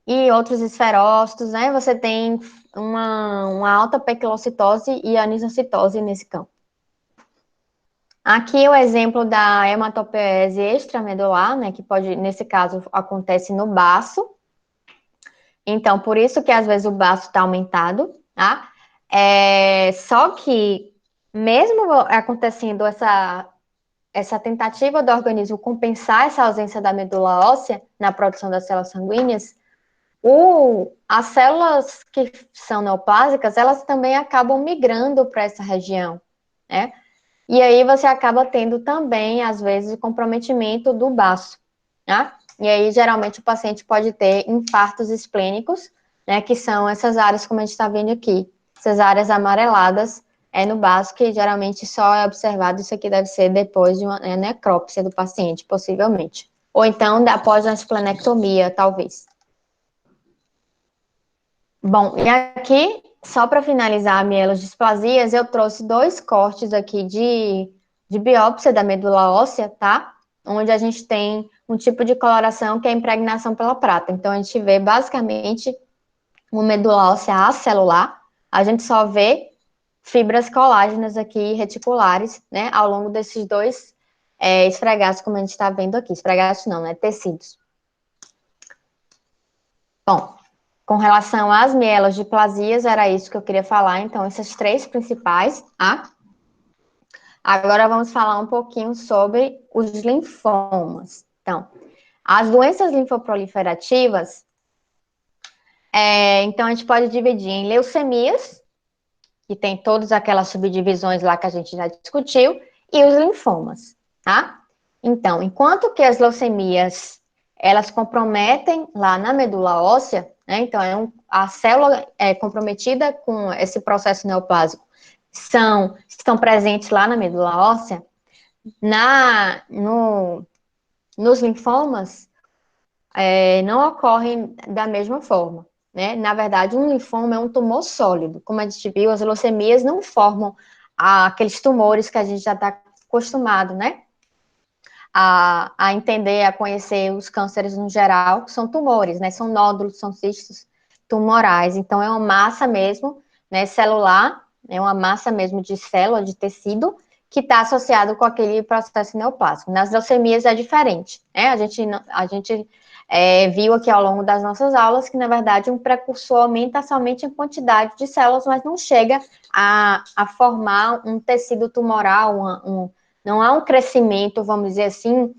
A: E outros esferócitos, né? Você tem uma alta pequilocitose e anisocitose nesse campo. Aqui o exemplo da hematopoiese extramedular, né, que pode, nesse caso, acontece no baço. Então, por isso que às vezes o baço está aumentado, tá? Só que, mesmo acontecendo essa tentativa do organismo compensar essa ausência da medula óssea na produção das células sanguíneas, as células que são neoplásicas, elas também acabam migrando para essa região, né? E aí você acaba tendo também, às vezes, o comprometimento do baço, né? E aí, geralmente, o paciente pode ter infartos esplênicos, né? Que são essas áreas, como a gente está vendo aqui, essas áreas amareladas no baço, que geralmente só é observado, isso aqui deve ser depois de uma necrópsia do paciente, possivelmente. Ou então, após uma esplenectomia, talvez. Bom, e aqui, só para finalizar mielodisplasias, eu trouxe dois cortes aqui de biópsia da medula óssea, tá? Onde a gente tem um tipo de coloração que é a impregnação pela prata. Então, a gente vê basicamente uma medula óssea acelular, a gente só vê fibras colágenas aqui reticulares, né? Ao longo desses dois esfregaços, como a gente está vendo aqui. Esfregaços não, né? Tecidos. Bom, com relação às mielodiplasias, era isso que eu queria falar. Então, essas três principais, tá? Agora vamos falar um pouquinho sobre os linfomas. Então, as doenças linfoproliferativas, então a gente pode dividir em leucemias, que tem todas aquelas subdivisões lá que a gente já discutiu, e os linfomas, tá? Então, enquanto que as leucemias, elas comprometem lá na medula óssea, né? Então, a célula comprometida com esse processo neoplásico estão presentes lá na medula óssea. Nos linfomas, não ocorrem da mesma forma, né? Na verdade, um linfoma é um tumor sólido. Como a gente viu, as leucemias não formam aqueles tumores que a gente já está acostumado, né? A entender, a conhecer os cânceres no geral, que são tumores, né? São nódulos, são cistos tumorais. Então, é uma massa mesmo, né, celular, é uma massa mesmo de célula, de tecido, que está associado com aquele processo neoplásico. Nas leucemias é diferente, né? A gente viu aqui ao longo das nossas aulas que, na verdade, um precursor aumenta somente a quantidade de células, mas não chega a formar um tecido tumoral, não há um crescimento, vamos dizer assim,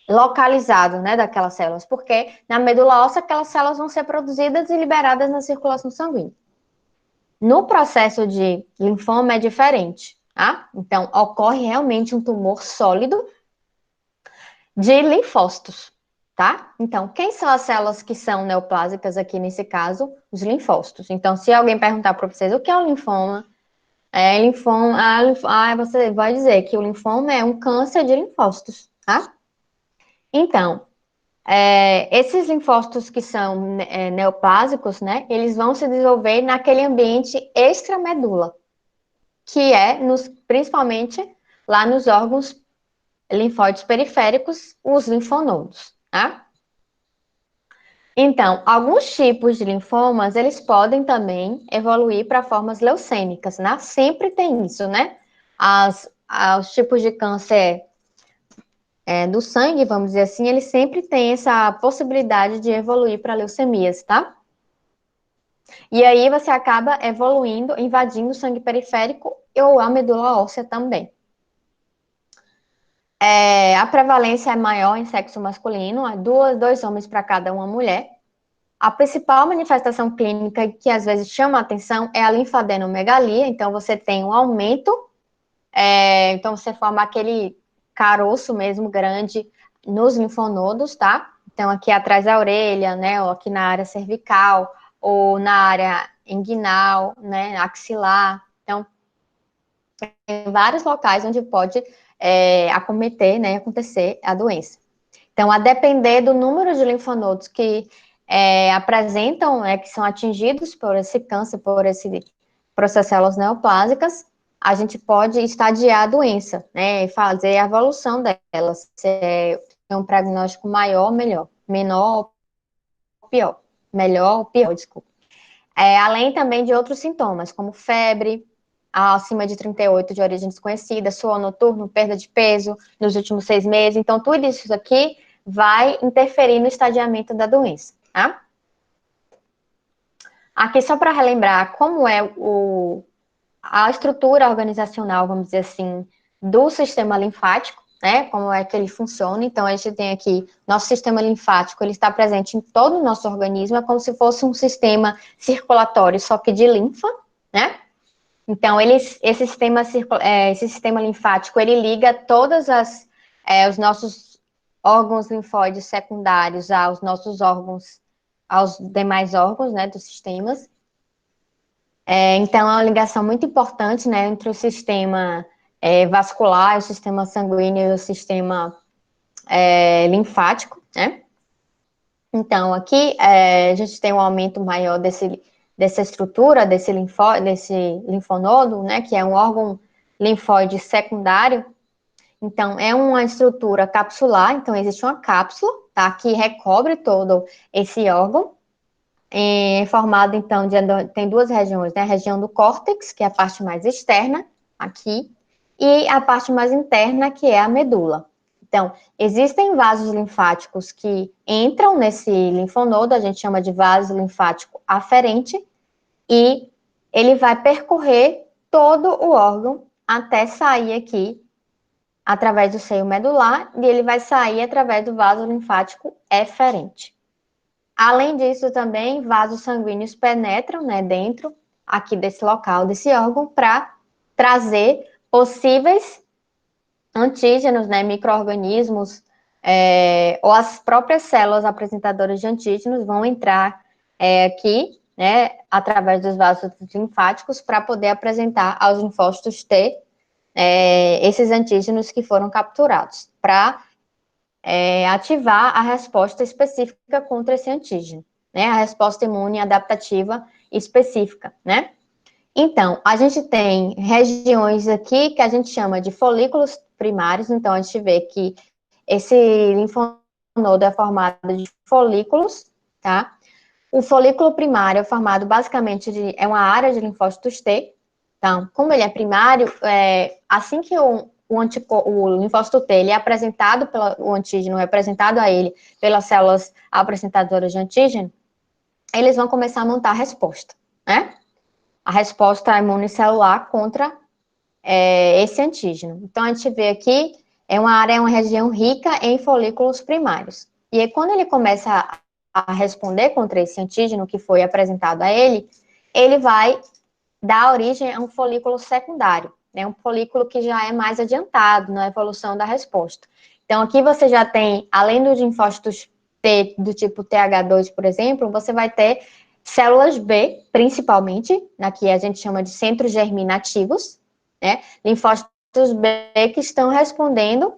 A: localizado, né, daquelas células, porque na medula óssea aquelas células vão ser produzidas e liberadas na circulação sanguínea. No processo de linfoma é diferente, tá? Então, ocorre realmente um tumor sólido de linfócitos, tá? Então, quem são as células que são neoplásicas aqui nesse caso? Os linfócitos. Então, se alguém perguntar para vocês o que é o linfoma, você vai dizer que o linfoma é um câncer de linfócitos, tá? Então, esses linfócitos que são neoplásicos, né, eles vão se desenvolver naquele ambiente extramedula, que é principalmente lá nos órgãos linfóides periféricos, os linfonodos, tá? Então, alguns tipos de linfomas, eles podem também evoluir para formas leucêmicas, né? Sempre tem isso, né? Os tipos de câncer do sangue, vamos dizer assim, eles sempre têm essa possibilidade de evoluir para leucemias, tá? E aí você acaba evoluindo, invadindo o sangue periférico ou a medula óssea também. A prevalência é maior em sexo masculino, há dois homens para cada uma mulher. A principal manifestação clínica que às vezes chama a atenção é a linfadenomegalia, então você tem um aumento, então você forma aquele caroço mesmo grande nos linfonodos, tá? Então aqui atrás da orelha, né, ou aqui na área cervical, ou na área inguinal, né, axilar. Então, tem vários locais onde pode acometer, né, acontecer a doença. Então, a depender do número de linfonodos que apresentam, que são atingidos por esse câncer, por essas células neoplásicas, a gente pode estadiar a doença, né, e fazer a evolução delas, se é um prognóstico maior, melhor, menor, pior, melhor, pior, desculpa. Além também de outros sintomas, como febre, acima de 38 de origem desconhecida, suor noturno, perda de peso nos últimos 6 meses. Então, tudo isso aqui vai interferir no estadiamento da doença, tá? Aqui, só para relembrar como é a estrutura organizacional, vamos dizer assim, do sistema linfático, né? Como é que ele funciona. Então, a gente tem aqui, nosso sistema linfático, ele está presente em todo o nosso organismo, é como se fosse um sistema circulatório, só que de linfa, né? Então, esse sistema linfático, ele liga os nossos órgãos linfóides secundários aos nossos órgãos, aos demais órgãos, né, dos sistemas. Então, é uma ligação muito importante, né, entre o sistema vascular, o sistema sanguíneo e o sistema linfático, né? Então, aqui a gente tem um aumento maior dessa estrutura, desse linfonodo, né, que é um órgão linfóide secundário. Então, é uma estrutura capsular, então existe uma cápsula, tá, que recobre todo esse órgão, formado, então, tem duas regiões, né, a região do córtex, que é a parte mais externa, aqui, e a parte mais interna, que é a medula. Então, existem vasos linfáticos que entram nesse linfonodo, a gente chama de vaso linfático aferente, e ele vai percorrer todo o órgão até sair aqui, através do seio medular, e ele vai sair através do vaso linfático eferente. Além disso, também, vasos sanguíneos penetram, né, dentro aqui desse local, desse órgão, para trazer possíveis antígenos, né, micro-organismos, ou as próprias células apresentadoras de antígenos vão entrar aqui, né, através dos vasos linfáticos, para poder apresentar aos linfócitos T esses antígenos que foram capturados, para ativar a resposta específica contra esse antígeno, né, a resposta imune adaptativa específica, né. Então, a gente tem regiões aqui que a gente chama de folículos primários, então a gente vê que esse linfonodo é formado de folículos, tá? O folículo primário é formado basicamente é uma área de linfócitos T. Então, como ele é primário, assim que o linfócito T ele é apresentado o antígeno é apresentado a ele pelas células apresentadoras de antígeno, eles vão começar a montar a resposta, né? A resposta imunicelular contra esse antígeno. Então, a gente vê aqui, é uma região rica em folículos primários. E aí, quando ele começa a responder contra esse antígeno que foi apresentado a ele, ele vai dar origem a um folículo secundário, né? Um folículo que já é mais adiantado na evolução da resposta. Então, aqui você já tem, além dos linfócitos T do tipo TH2, por exemplo, você vai ter células B, principalmente, aqui a gente chama de centros germinativos, né? Linfócitos B que estão respondendo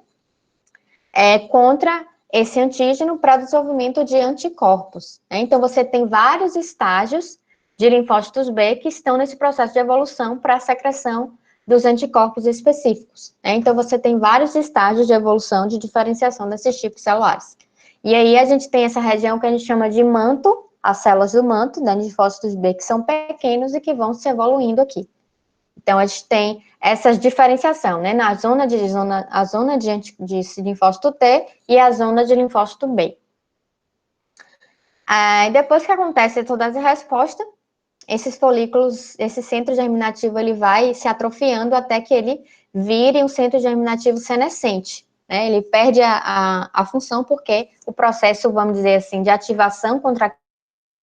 A: contra esse antígeno para desenvolvimento de anticorpos, né? Então, você tem vários estágios de linfócitos B que estão nesse processo de evolução para a secreção dos anticorpos específicos, né? Então, você tem vários estágios de evolução, de diferenciação desses tipos celulares. E aí, a gente tem essa região que a gente chama de manto, as células do manto, né, de linfócitos B, que são pequenos e que vão se evoluindo aqui. Então, a gente tem essa diferenciação, né, a zona de linfócito T e a zona de linfócito B. Aí, depois que acontece toda essa resposta, esses folículos, esse centro germinativo, ele vai se atrofiando até que ele vire um centro germinativo senescente, né, ele perde a função porque o processo, vamos dizer assim, de ativação contra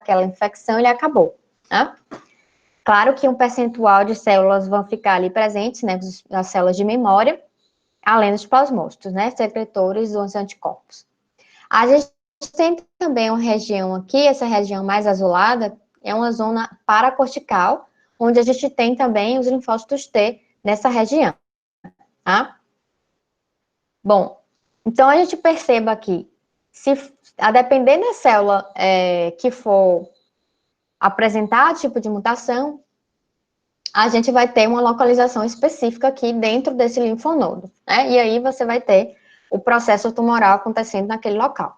A: aquela infecção, ele acabou, né? Claro que um percentual de células vão ficar ali presentes, né, as células de memória, além dos plasmócitos, né, secretores dos anticorpos. A gente tem também uma região aqui, essa região mais azulada, é uma zona paracortical, onde a gente tem também os linfócitos T nessa região, tá? Bom, então a gente perceba aqui, a depender da célula que for apresentar tipo de mutação, a gente vai ter uma localização específica aqui dentro desse linfonodo, né? E aí você vai ter o processo tumoral acontecendo naquele local.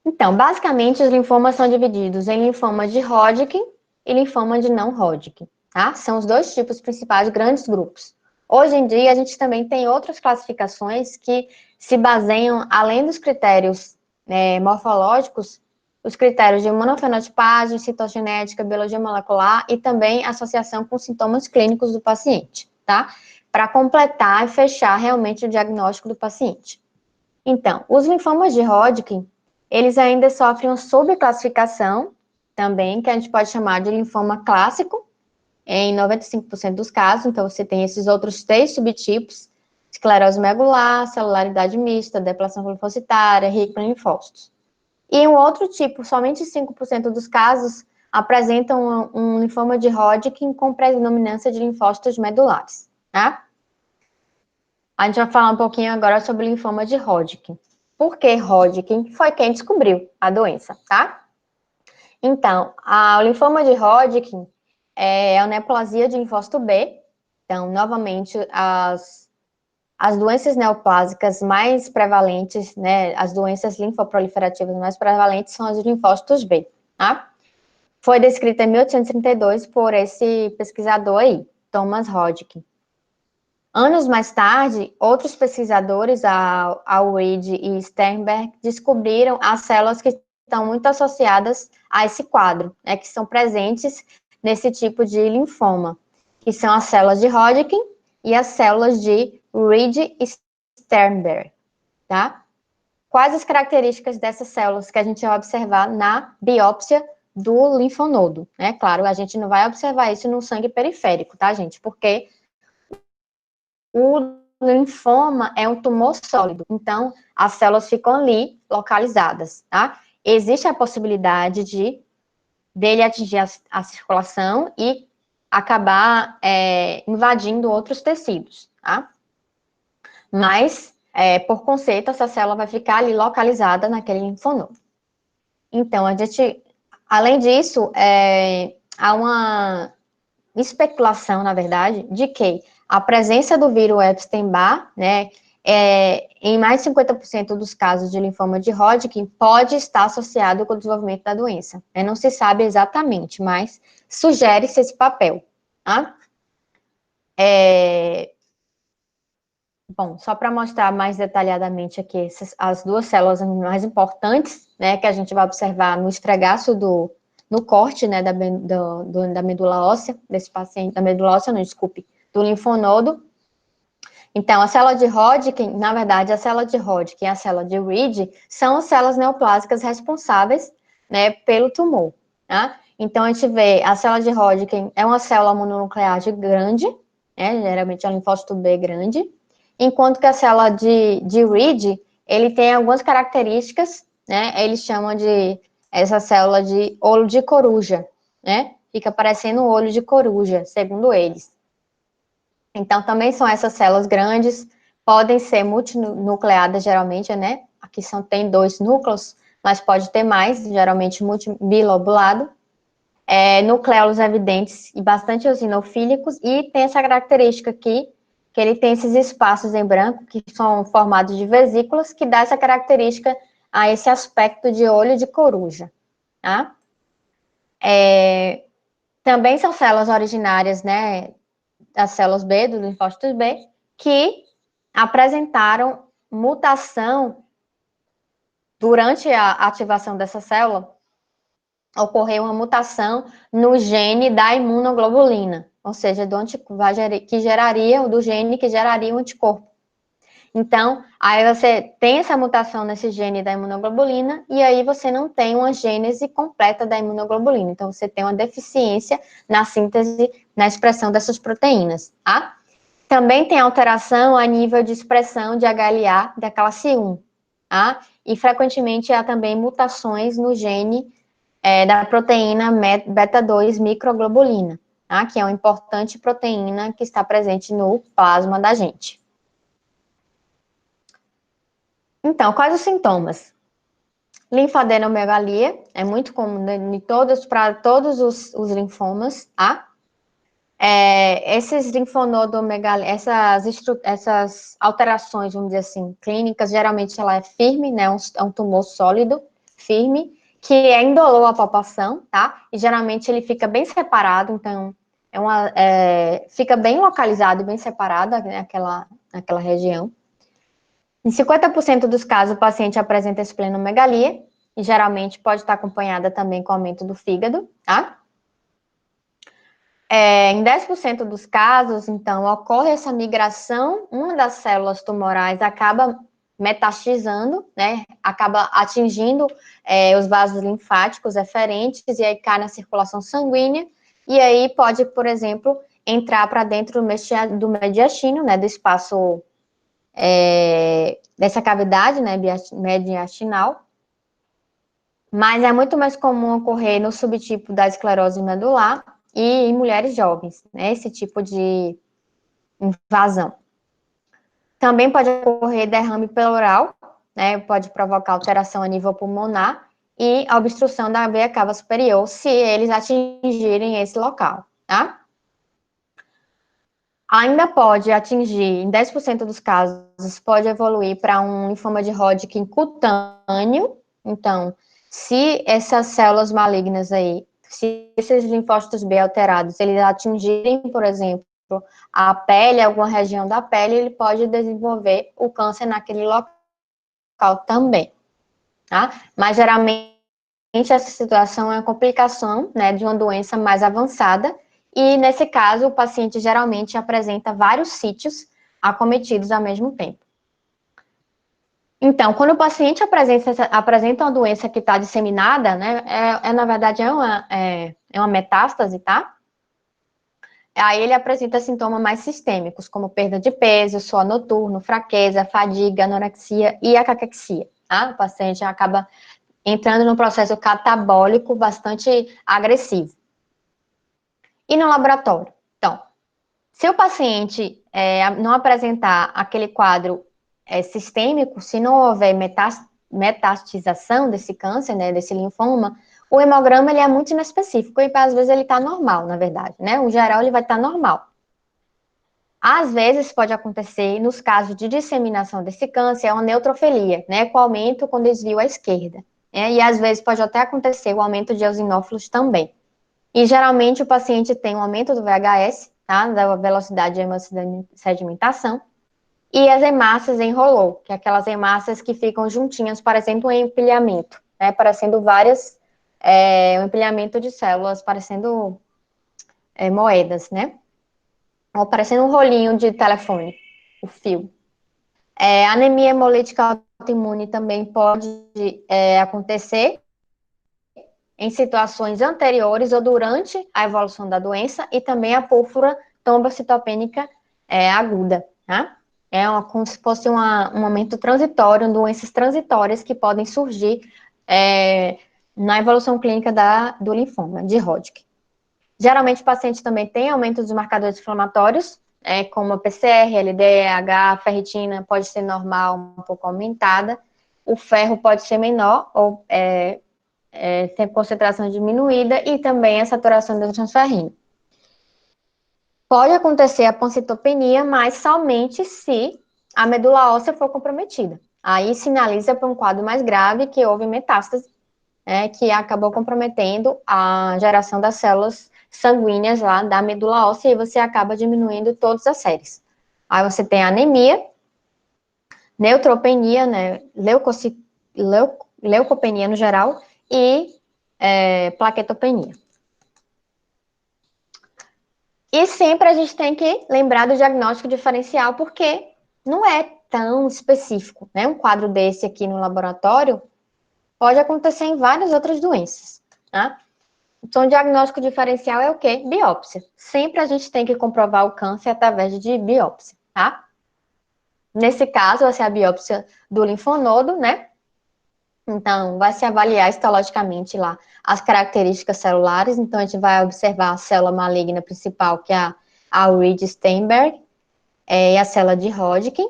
A: Então, basicamente, os linfomas são divididos em linfoma de Hodgkin e linfoma de não Hodgkin, tá? São os dois tipos principais, grandes grupos. Hoje em dia, a gente também tem outras classificações que se baseiam, além dos critérios morfológicos, os critérios de imunofenotipagem, citogenética, biologia molecular e também associação com sintomas clínicos do paciente, tá? Para completar e fechar realmente o diagnóstico do paciente. Então, os linfomas de Hodgkin, eles ainda sofrem uma subclassificação também, que a gente pode chamar de linfoma clássico, em 95% dos casos. Então, você tem esses outros 3 subtipos: esclerose medular, celularidade mista, deplação linfocitária, rico em linfócitos. E um outro tipo, somente 5% dos casos, apresentam um linfoma de Hodgkin com predominância de linfócitos medulares, tá? A gente vai falar um pouquinho agora sobre o linfoma de Hodgkin. Por que Hodgkin? Foi quem descobriu a doença, tá? Então, o linfoma de Hodgkin é a neoplasia de linfócito B. Então, novamente, as doenças neoplásicas mais prevalentes, né, as doenças linfoproliferativas mais prevalentes são as de linfócitos B, tá? Foi descrita em 1832 por esse pesquisador aí, Thomas Hodgkin. Anos mais tarde, outros pesquisadores, Reed e Sternberg, descobriram as células que estão muito associadas a esse quadro, né, que são presentes nesse tipo de linfoma, que são as células de Hodgkin e as células de Reed e Sternberg, tá? Quais as características dessas células que a gente vai observar na biópsia do linfonodo, né? Claro, a gente não vai observar isso no sangue periférico, tá, gente? Porque o linfoma é um tumor sólido, então as células ficam ali localizadas, tá? Existe a possibilidade dele atingir a circulação e acabar invadindo outros tecidos, tá? Mas, por conceito, essa célula vai ficar ali localizada naquele linfonodo. Então, além disso, há uma especulação, na verdade, de que a presença do vírus Epstein-Barr, né, em mais de 50% dos casos de linfoma de Hodgkin, pode estar associado com o desenvolvimento da doença. Não se sabe exatamente, mas sugere-se esse papel. Tá? Bom, só para mostrar mais detalhadamente aqui as duas células mais importantes, né, que a gente vai observar no esfregaço no corte, né, da medula óssea, desse paciente, da medula óssea, não, desculpe, do linfonodo. Então, a célula de Hodgkin, na verdade, a célula de Hodgkin e a célula de Reed são as células neoplásicas responsáveis, né, pelo tumor, tá? Então, a gente vê, a célula de Hodgkin é uma célula mononuclear grande, né, geralmente é um linfócito B grande, enquanto que a célula de Reed, ele tem algumas características, né, eles chamam de essa célula de olho de coruja, né, fica parecendo um olho de coruja, segundo eles. Então, também são essas células grandes, podem ser multinucleadas, geralmente, né? Aqui tem 2 núcleos, mas pode ter mais, geralmente bilobulado. Nucleolos evidentes e bastante eosinofílicos, e tem essa característica aqui, que ele tem esses espaços em branco, que são formados de vesículas, que dá essa característica a esse aspecto de olho de coruja, tá? Também são células originárias, né, das células B, dos linfócitos B, que apresentaram mutação durante a ativação dessa célula, ocorreu uma mutação no gene da imunoglobulina, ou seja, do gene que geraria o anticorpo. Então, aí você tem essa mutação nesse gene da imunoglobulina, e aí você não tem uma gênese completa da imunoglobulina. Então, você tem uma deficiência na síntese, na expressão dessas proteínas, tá? Também tem alteração a nível de expressão de HLA da classe 1, tá? E frequentemente há também mutações no gene da proteína beta-2 microglobulina, tá? Que é uma importante proteína que está presente no plasma da gente. Então, quais os sintomas? Linfadenomegalia, é muito comum para todos os linfomas, tá? Esses linfonodomegalias, essas alterações, vamos dizer assim, clínicas, geralmente ela é firme, né? É um tumor sólido, firme, que é indolor à palpação, tá? E geralmente ele fica bem separado, então fica bem localizado e bem separado, né, naquela região. Em 50% dos casos, o paciente apresenta esplenomegalia, e geralmente pode estar acompanhada também com aumento do fígado, tá? Em 10% dos casos, então, ocorre essa migração, uma das células tumorais acaba metastizando, né, acaba atingindo os vasos linfáticos eferentes, e aí cai na circulação sanguínea, e aí pode, por exemplo, entrar para dentro do mediastino, né, do espaço dessa cavidade, né, mediastinal, mas é muito mais comum ocorrer no subtipo da esclerose medular e em mulheres jovens, né, esse tipo de invasão. Também pode ocorrer derrame pleural, né, pode provocar alteração a nível pulmonar e a obstrução da veia cava superior, se eles atingirem esse local, tá? Ainda pode atingir, em 10% dos casos, pode evoluir para um linfoma de Hodgkin cutâneo. Então, se essas células malignas aí, se esses linfócitos B alterados, eles atingirem, por exemplo, a pele, alguma região da pele, ele pode desenvolver o câncer naquele local também, tá? Mas, geralmente, essa situação é uma complicação, né, de uma doença mais avançada, e nesse caso o paciente geralmente apresenta vários sítios acometidos ao mesmo tempo. Então, quando o paciente apresenta uma doença que está disseminada, né, na verdade é uma metástase, tá? Aí ele apresenta sintomas mais sistêmicos, como perda de peso, suor noturno, fraqueza, fadiga, anorexia e a caquexia, tá? O paciente acaba entrando num processo catabólico bastante agressivo. E no laboratório? Então, se o paciente não apresentar aquele quadro sistêmico, se não houver metastização desse câncer, né, desse linfoma, O hemograma, ele é muito inespecífico, e às vezes ele está normal, na verdade, né? O geral, ele vai estar normal. Às vezes pode acontecer, nos casos de disseminação desse câncer, é uma neutrofilia, né? Com aumento com desvio à esquerda. Né? E às vezes pode até acontecer o aumento de eosinófilos também. E geralmente o paciente tem um aumento do VHS, tá? Da velocidade de sedimentação. E as hemácias enrolou, que é aquelas hemácias que ficam juntinhas, parecendo um empilhamento, né? Parecendo um empilhamento de células, parecendo moedas, né? Ou parecendo um rolinho de telefone, o fio. Anemia hemolítica autoimune também pode acontecer em situações anteriores ou durante a evolução da doença, e também a púrpura trombocitopênica aguda, tá? Como se fosse um momento transitório, doenças transitórias que podem surgir na evolução clínica do linfoma de Hodgkin. Geralmente, o paciente também tem aumento dos marcadores inflamatórios, como a PCR, LDH, ferritina pode ser normal, um pouco aumentada. O ferro pode ser menor ou tem concentração diminuída, e também a saturação do transferrino. Pode acontecer a pancitopenia, mas somente se a medula óssea for comprometida. Aí sinaliza para um quadro mais grave, que houve metástase, que acabou comprometendo a geração das células sanguíneas lá da medula óssea, e você acaba diminuindo todas as séries. Aí você tem anemia, neutropenia, né, leucopenia no geral, e plaquetopenia. E sempre a gente tem que lembrar do diagnóstico diferencial, porque não é tão específico, né? Um quadro desse aqui no laboratório pode acontecer em várias outras doenças, tá? Então, o diagnóstico diferencial é o quê? Biópsia. Sempre a gente tem que comprovar o câncer através de biópsia, tá? Nesse caso, vai ser a biópsia do linfonodo, né? Então, vai se avaliar histologicamente lá as características celulares. Então, a gente vai observar a célula maligna principal, que é a Reed-Steinberg, e a célula de Hodgkin,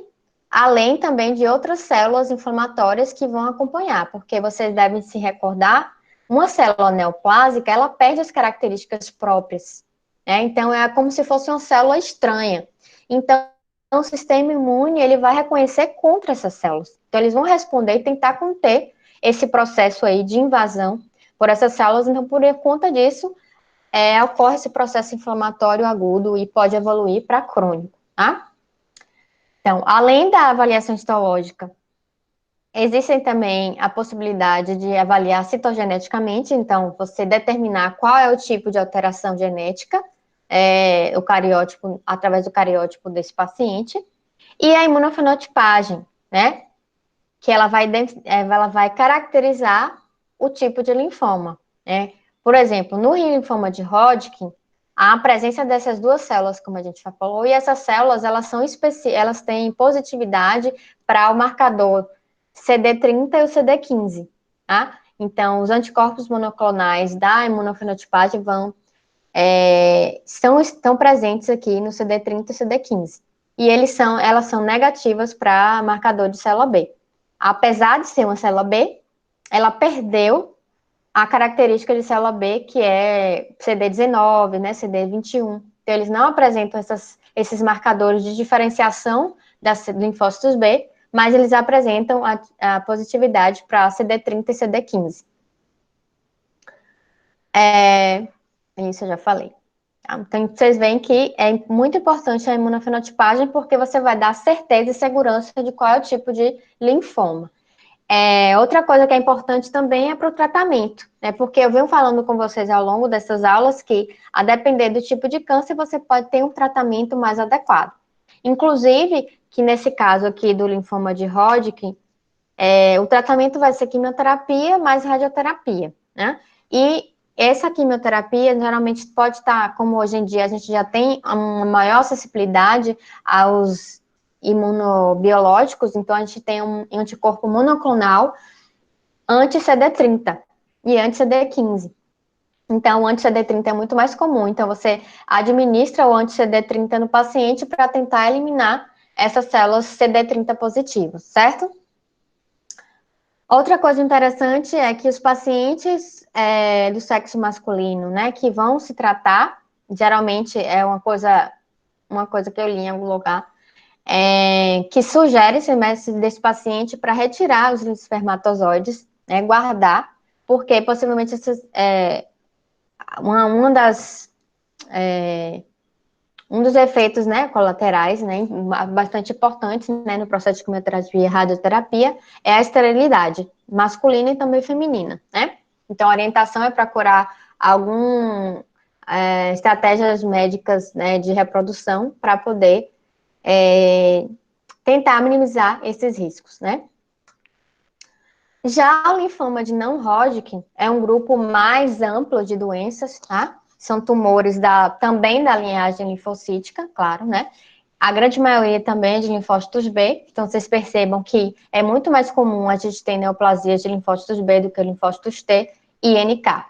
A: além também de outras células inflamatórias que vão acompanhar, porque vocês devem se recordar, uma célula neoplásica, ela perde as características próprias, né? Então, é como se fosse uma célula estranha. Então, o sistema imune, ele vai reconhecer contra essas células. Então, eles vão responder e tentar conter esse processo aí de invasão por essas células. Então, por conta disso, ocorre esse processo inflamatório agudo e pode evoluir para crônico, tá? Então, além da avaliação histológica, existem também a possibilidade de avaliar citogeneticamente. Então, você determinar qual é o tipo de alteração genética, o cariótipo, através do cariótipo desse paciente, e a imunofenotipagem, né? Que ela vai caracterizar o tipo de linfoma, né? Por exemplo, no linfoma de Hodgkin, há a presença dessas duas células, como a gente já falou, e essas células, elas têm positividade para o marcador CD30 e o CD15, tá? Então, os anticorpos monoclonais da imunofenotipagem estão presentes aqui no CD30 e CD15. E elas são negativas para marcador de célula B. Apesar de ser uma célula B, ela perdeu a característica de célula B, que é CD19, né, CD21. Então, eles não apresentam esses marcadores de diferenciação das linfócitos B, mas eles apresentam a positividade para CD30 e CD15. Isso eu já falei. Então, vocês veem que é muito importante a imunofenotipagem, porque você vai dar certeza e segurança de qual é o tipo de linfoma. Outra coisa que é importante também é para o tratamento, né? Porque eu venho falando com vocês ao longo dessas aulas que, a depender do tipo de câncer, você pode ter um tratamento mais adequado. Inclusive, que nesse caso aqui do linfoma de Hodgkin, o tratamento vai ser quimioterapia mais radioterapia, né? E essa quimioterapia geralmente pode estar, como hoje em dia a gente já tem uma maior acessibilidade aos imunobiológicos, então a gente tem um anticorpo monoclonal anti-CD30 e anti-CD15. Então, o anti-CD30 é muito mais comum. Então, você administra o anti-CD30 no paciente para tentar eliminar essas células CD30 positivas, certo? Outra coisa interessante é que os pacientes do sexo masculino, né, que vão se tratar, geralmente é uma coisa que eu li em algum lugar, que sugere esse mestre desse paciente para retirar os espermatozoides, né, guardar, porque possivelmente uma das um dos efeitos, né, colaterais, né, bastante importantes, né, no processo de quimioterapia e radioterapia é a esterilidade masculina e também feminina, né? Então, a orientação é procurar algum estratégias médicas, né, de reprodução para poder tentar minimizar esses riscos, né? Já o linfoma de não-Hodgkin é um grupo mais amplo de doenças, tá? São tumores também da linhagem linfocítica, claro, né? A grande maioria também é de linfócitos B, então vocês percebam que é muito mais comum a gente ter neoplasias de linfócitos B do que linfócitos T e NK.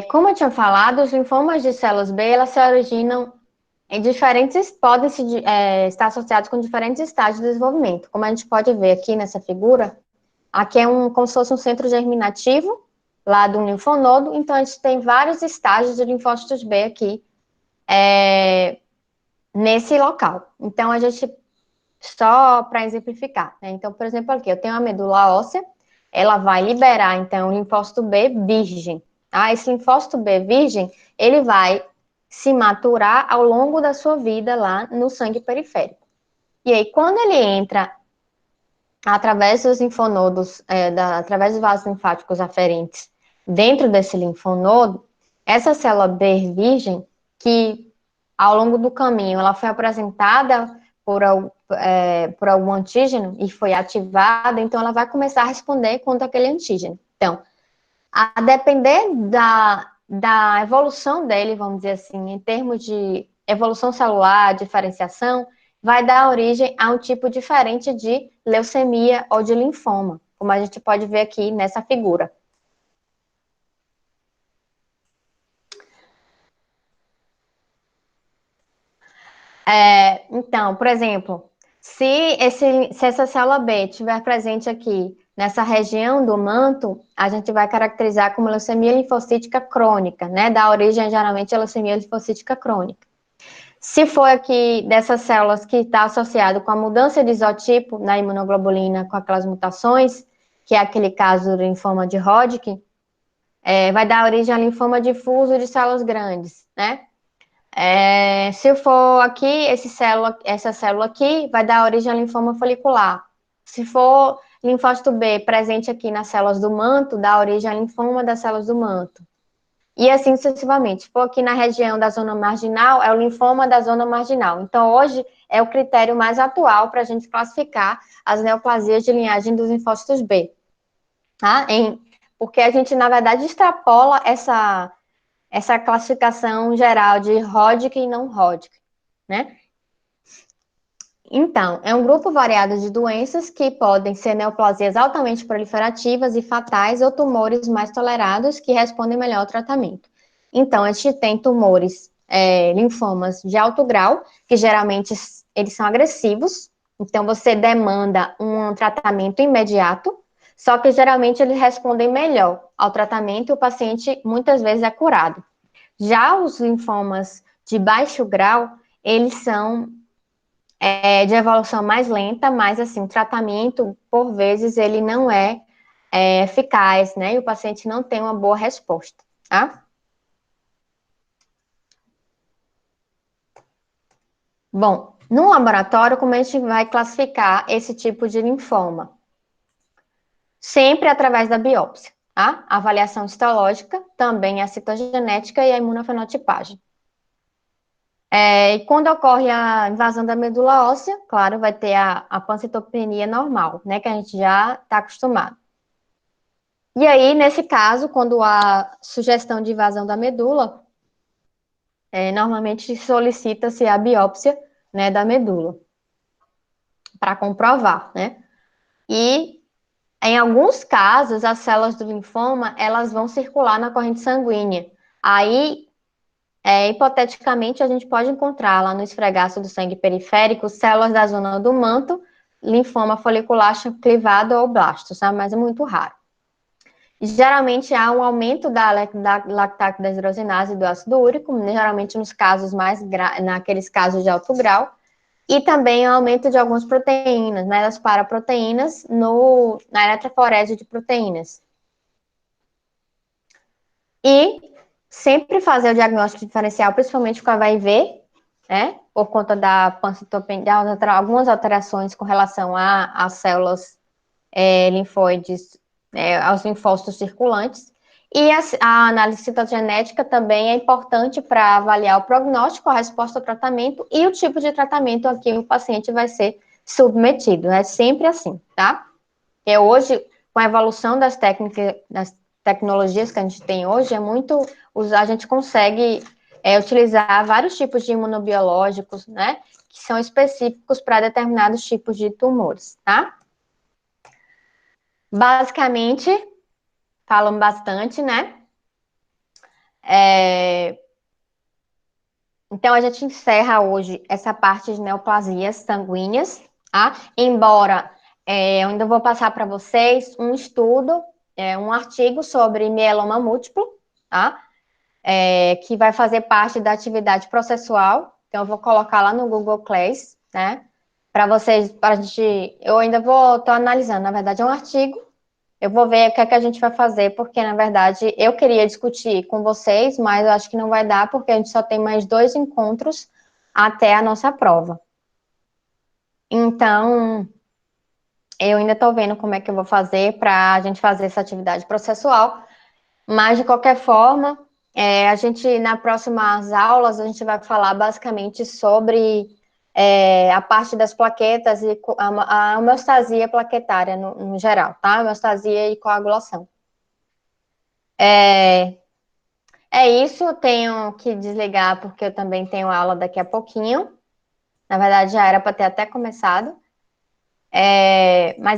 A: Como eu tinha falado, os linfomas de células B, elas se originam em diferentes, podem estar associados com diferentes estágios de desenvolvimento. Como a gente pode ver aqui nessa figura, aqui é como se fosse um centro germinativo, lá do linfonodo, então a gente tem vários estágios de linfócitos B aqui, nesse local. Então, a gente, só para exemplificar, né? Então, por exemplo, aqui eu tenho a medula óssea, ela vai liberar, então, o linfócito B virgem. Tá? Esse linfócito B virgem, ele vai se maturar ao longo da sua vida lá no sangue periférico. E aí, quando ele entra através dos linfonodos, através dos vasos linfáticos aferentes dentro desse linfonodo, essa célula B virgem, que ao longo do caminho ela foi apresentada por algum antígeno e foi ativada, então ela vai começar a responder contra aquele antígeno. Então, a depender da evolução dele, vamos dizer assim, em termos de evolução celular, diferenciação, vai dar origem a um tipo diferente de leucemia ou de linfoma, como a gente pode ver aqui nessa figura. Então, por exemplo, se essa célula B estiver presente aqui nessa região do manto, a gente vai caracterizar como leucemia linfocítica crônica, né? Dá origem geralmente à leucemia linfocítica crônica. Se for aqui dessas células que está associado com a mudança de isotipo na imunoglobulina, com aquelas mutações, que é aquele caso do linfoma de Hodgkin, vai dar origem a linfoma difuso de células grandes, né? Se for aqui, essa célula aqui vai dar origem a linfoma folicular. Se for linfócito B presente aqui nas células do manto, dá origem a linfoma das células do manto. E assim sucessivamente. Se for aqui na região da zona marginal, é o linfoma da zona marginal. Então, hoje é o critério mais atual para a gente classificar as neoplasias de linhagem dos linfócitos B. Tá? Porque a gente, na verdade, extrapola essa classificação geral de Hodgkin e não Hodgkin, né? Então, é um grupo variado de doenças que podem ser neoplasias altamente proliferativas e fatais ou tumores mais tolerados que respondem melhor ao tratamento. Então, a gente tem tumores, linfomas de alto grau, que geralmente eles são agressivos, então você demanda um tratamento imediato, só que geralmente eles respondem melhor ao tratamento e o paciente muitas vezes é curado. Já os linfomas de baixo grau, eles são de evolução mais lenta, mas assim, o tratamento, por vezes, ele não é eficaz, né? E o paciente não tem uma boa resposta, tá? Bom, no laboratório, como a gente vai classificar esse tipo de linfoma? Sempre através da biópsia, tá? A avaliação histológica, também a citogenética e a imunofenotipagem. E quando ocorre a invasão da medula óssea, claro, vai ter a pancitopenia normal, né, que a gente já está acostumado. E aí, nesse caso, quando há sugestão de invasão da medula, normalmente solicita-se a biópsia, né, da medula, para comprovar, né? E, em alguns casos, as células do linfoma, elas vão circular na corrente sanguínea. Aí, hipoteticamente, a gente pode encontrar lá no esfregaço do sangue periférico células da zona do manto linfoma folicular clivado ou blastos, tá? Mas é muito raro. Geralmente há um aumento da lactacodeshidrogenase e do ácido úrico, geralmente nos casos naqueles casos de alto grau, e também o aumento de algumas proteínas, né, das paraproteínas na eletroforese de proteínas. E sempre fazer o diagnóstico diferencial, principalmente com HIV, né, por conta da pancitopenia, algumas alterações com relação às células linfóides, aos linfócitos circulantes. E a análise citogenética também é importante para avaliar o prognóstico, a resposta ao tratamento e o tipo de tratamento a que o paciente vai ser submetido. É sempre assim, tá? Hoje, com a evolução das tecnologias que a gente tem hoje, a gente consegue utilizar vários tipos de imunobiológicos, né? Que são específicos para determinados tipos de tumores, tá? Basicamente, falam bastante, né? Então, a gente encerra hoje essa parte de neoplasias sanguíneas, tá? Embora eu ainda vou passar para vocês um estudo, um artigo sobre mieloma múltiplo, tá? Que vai fazer parte da atividade processual. Então, eu vou colocar lá no Google Class, né? Para vocês, eu ainda estou analisando, na verdade, é um artigo. Eu vou ver o que é que a gente vai fazer, porque, na verdade, eu queria discutir com vocês, mas eu acho que não vai dar, porque a gente só tem mais 2 encontros até a nossa prova. Então, eu ainda estou vendo como é que eu vou fazer para a gente fazer essa atividade processual, mas, de qualquer forma, nas próximas aulas, a gente vai falar basicamente sobre a parte das plaquetas e a homeostasia plaquetária no geral, tá? Homeostasia e coagulação. É isso, eu tenho que desligar porque eu também tenho aula daqui a pouquinho. Na verdade, já era para ter até começado. Mas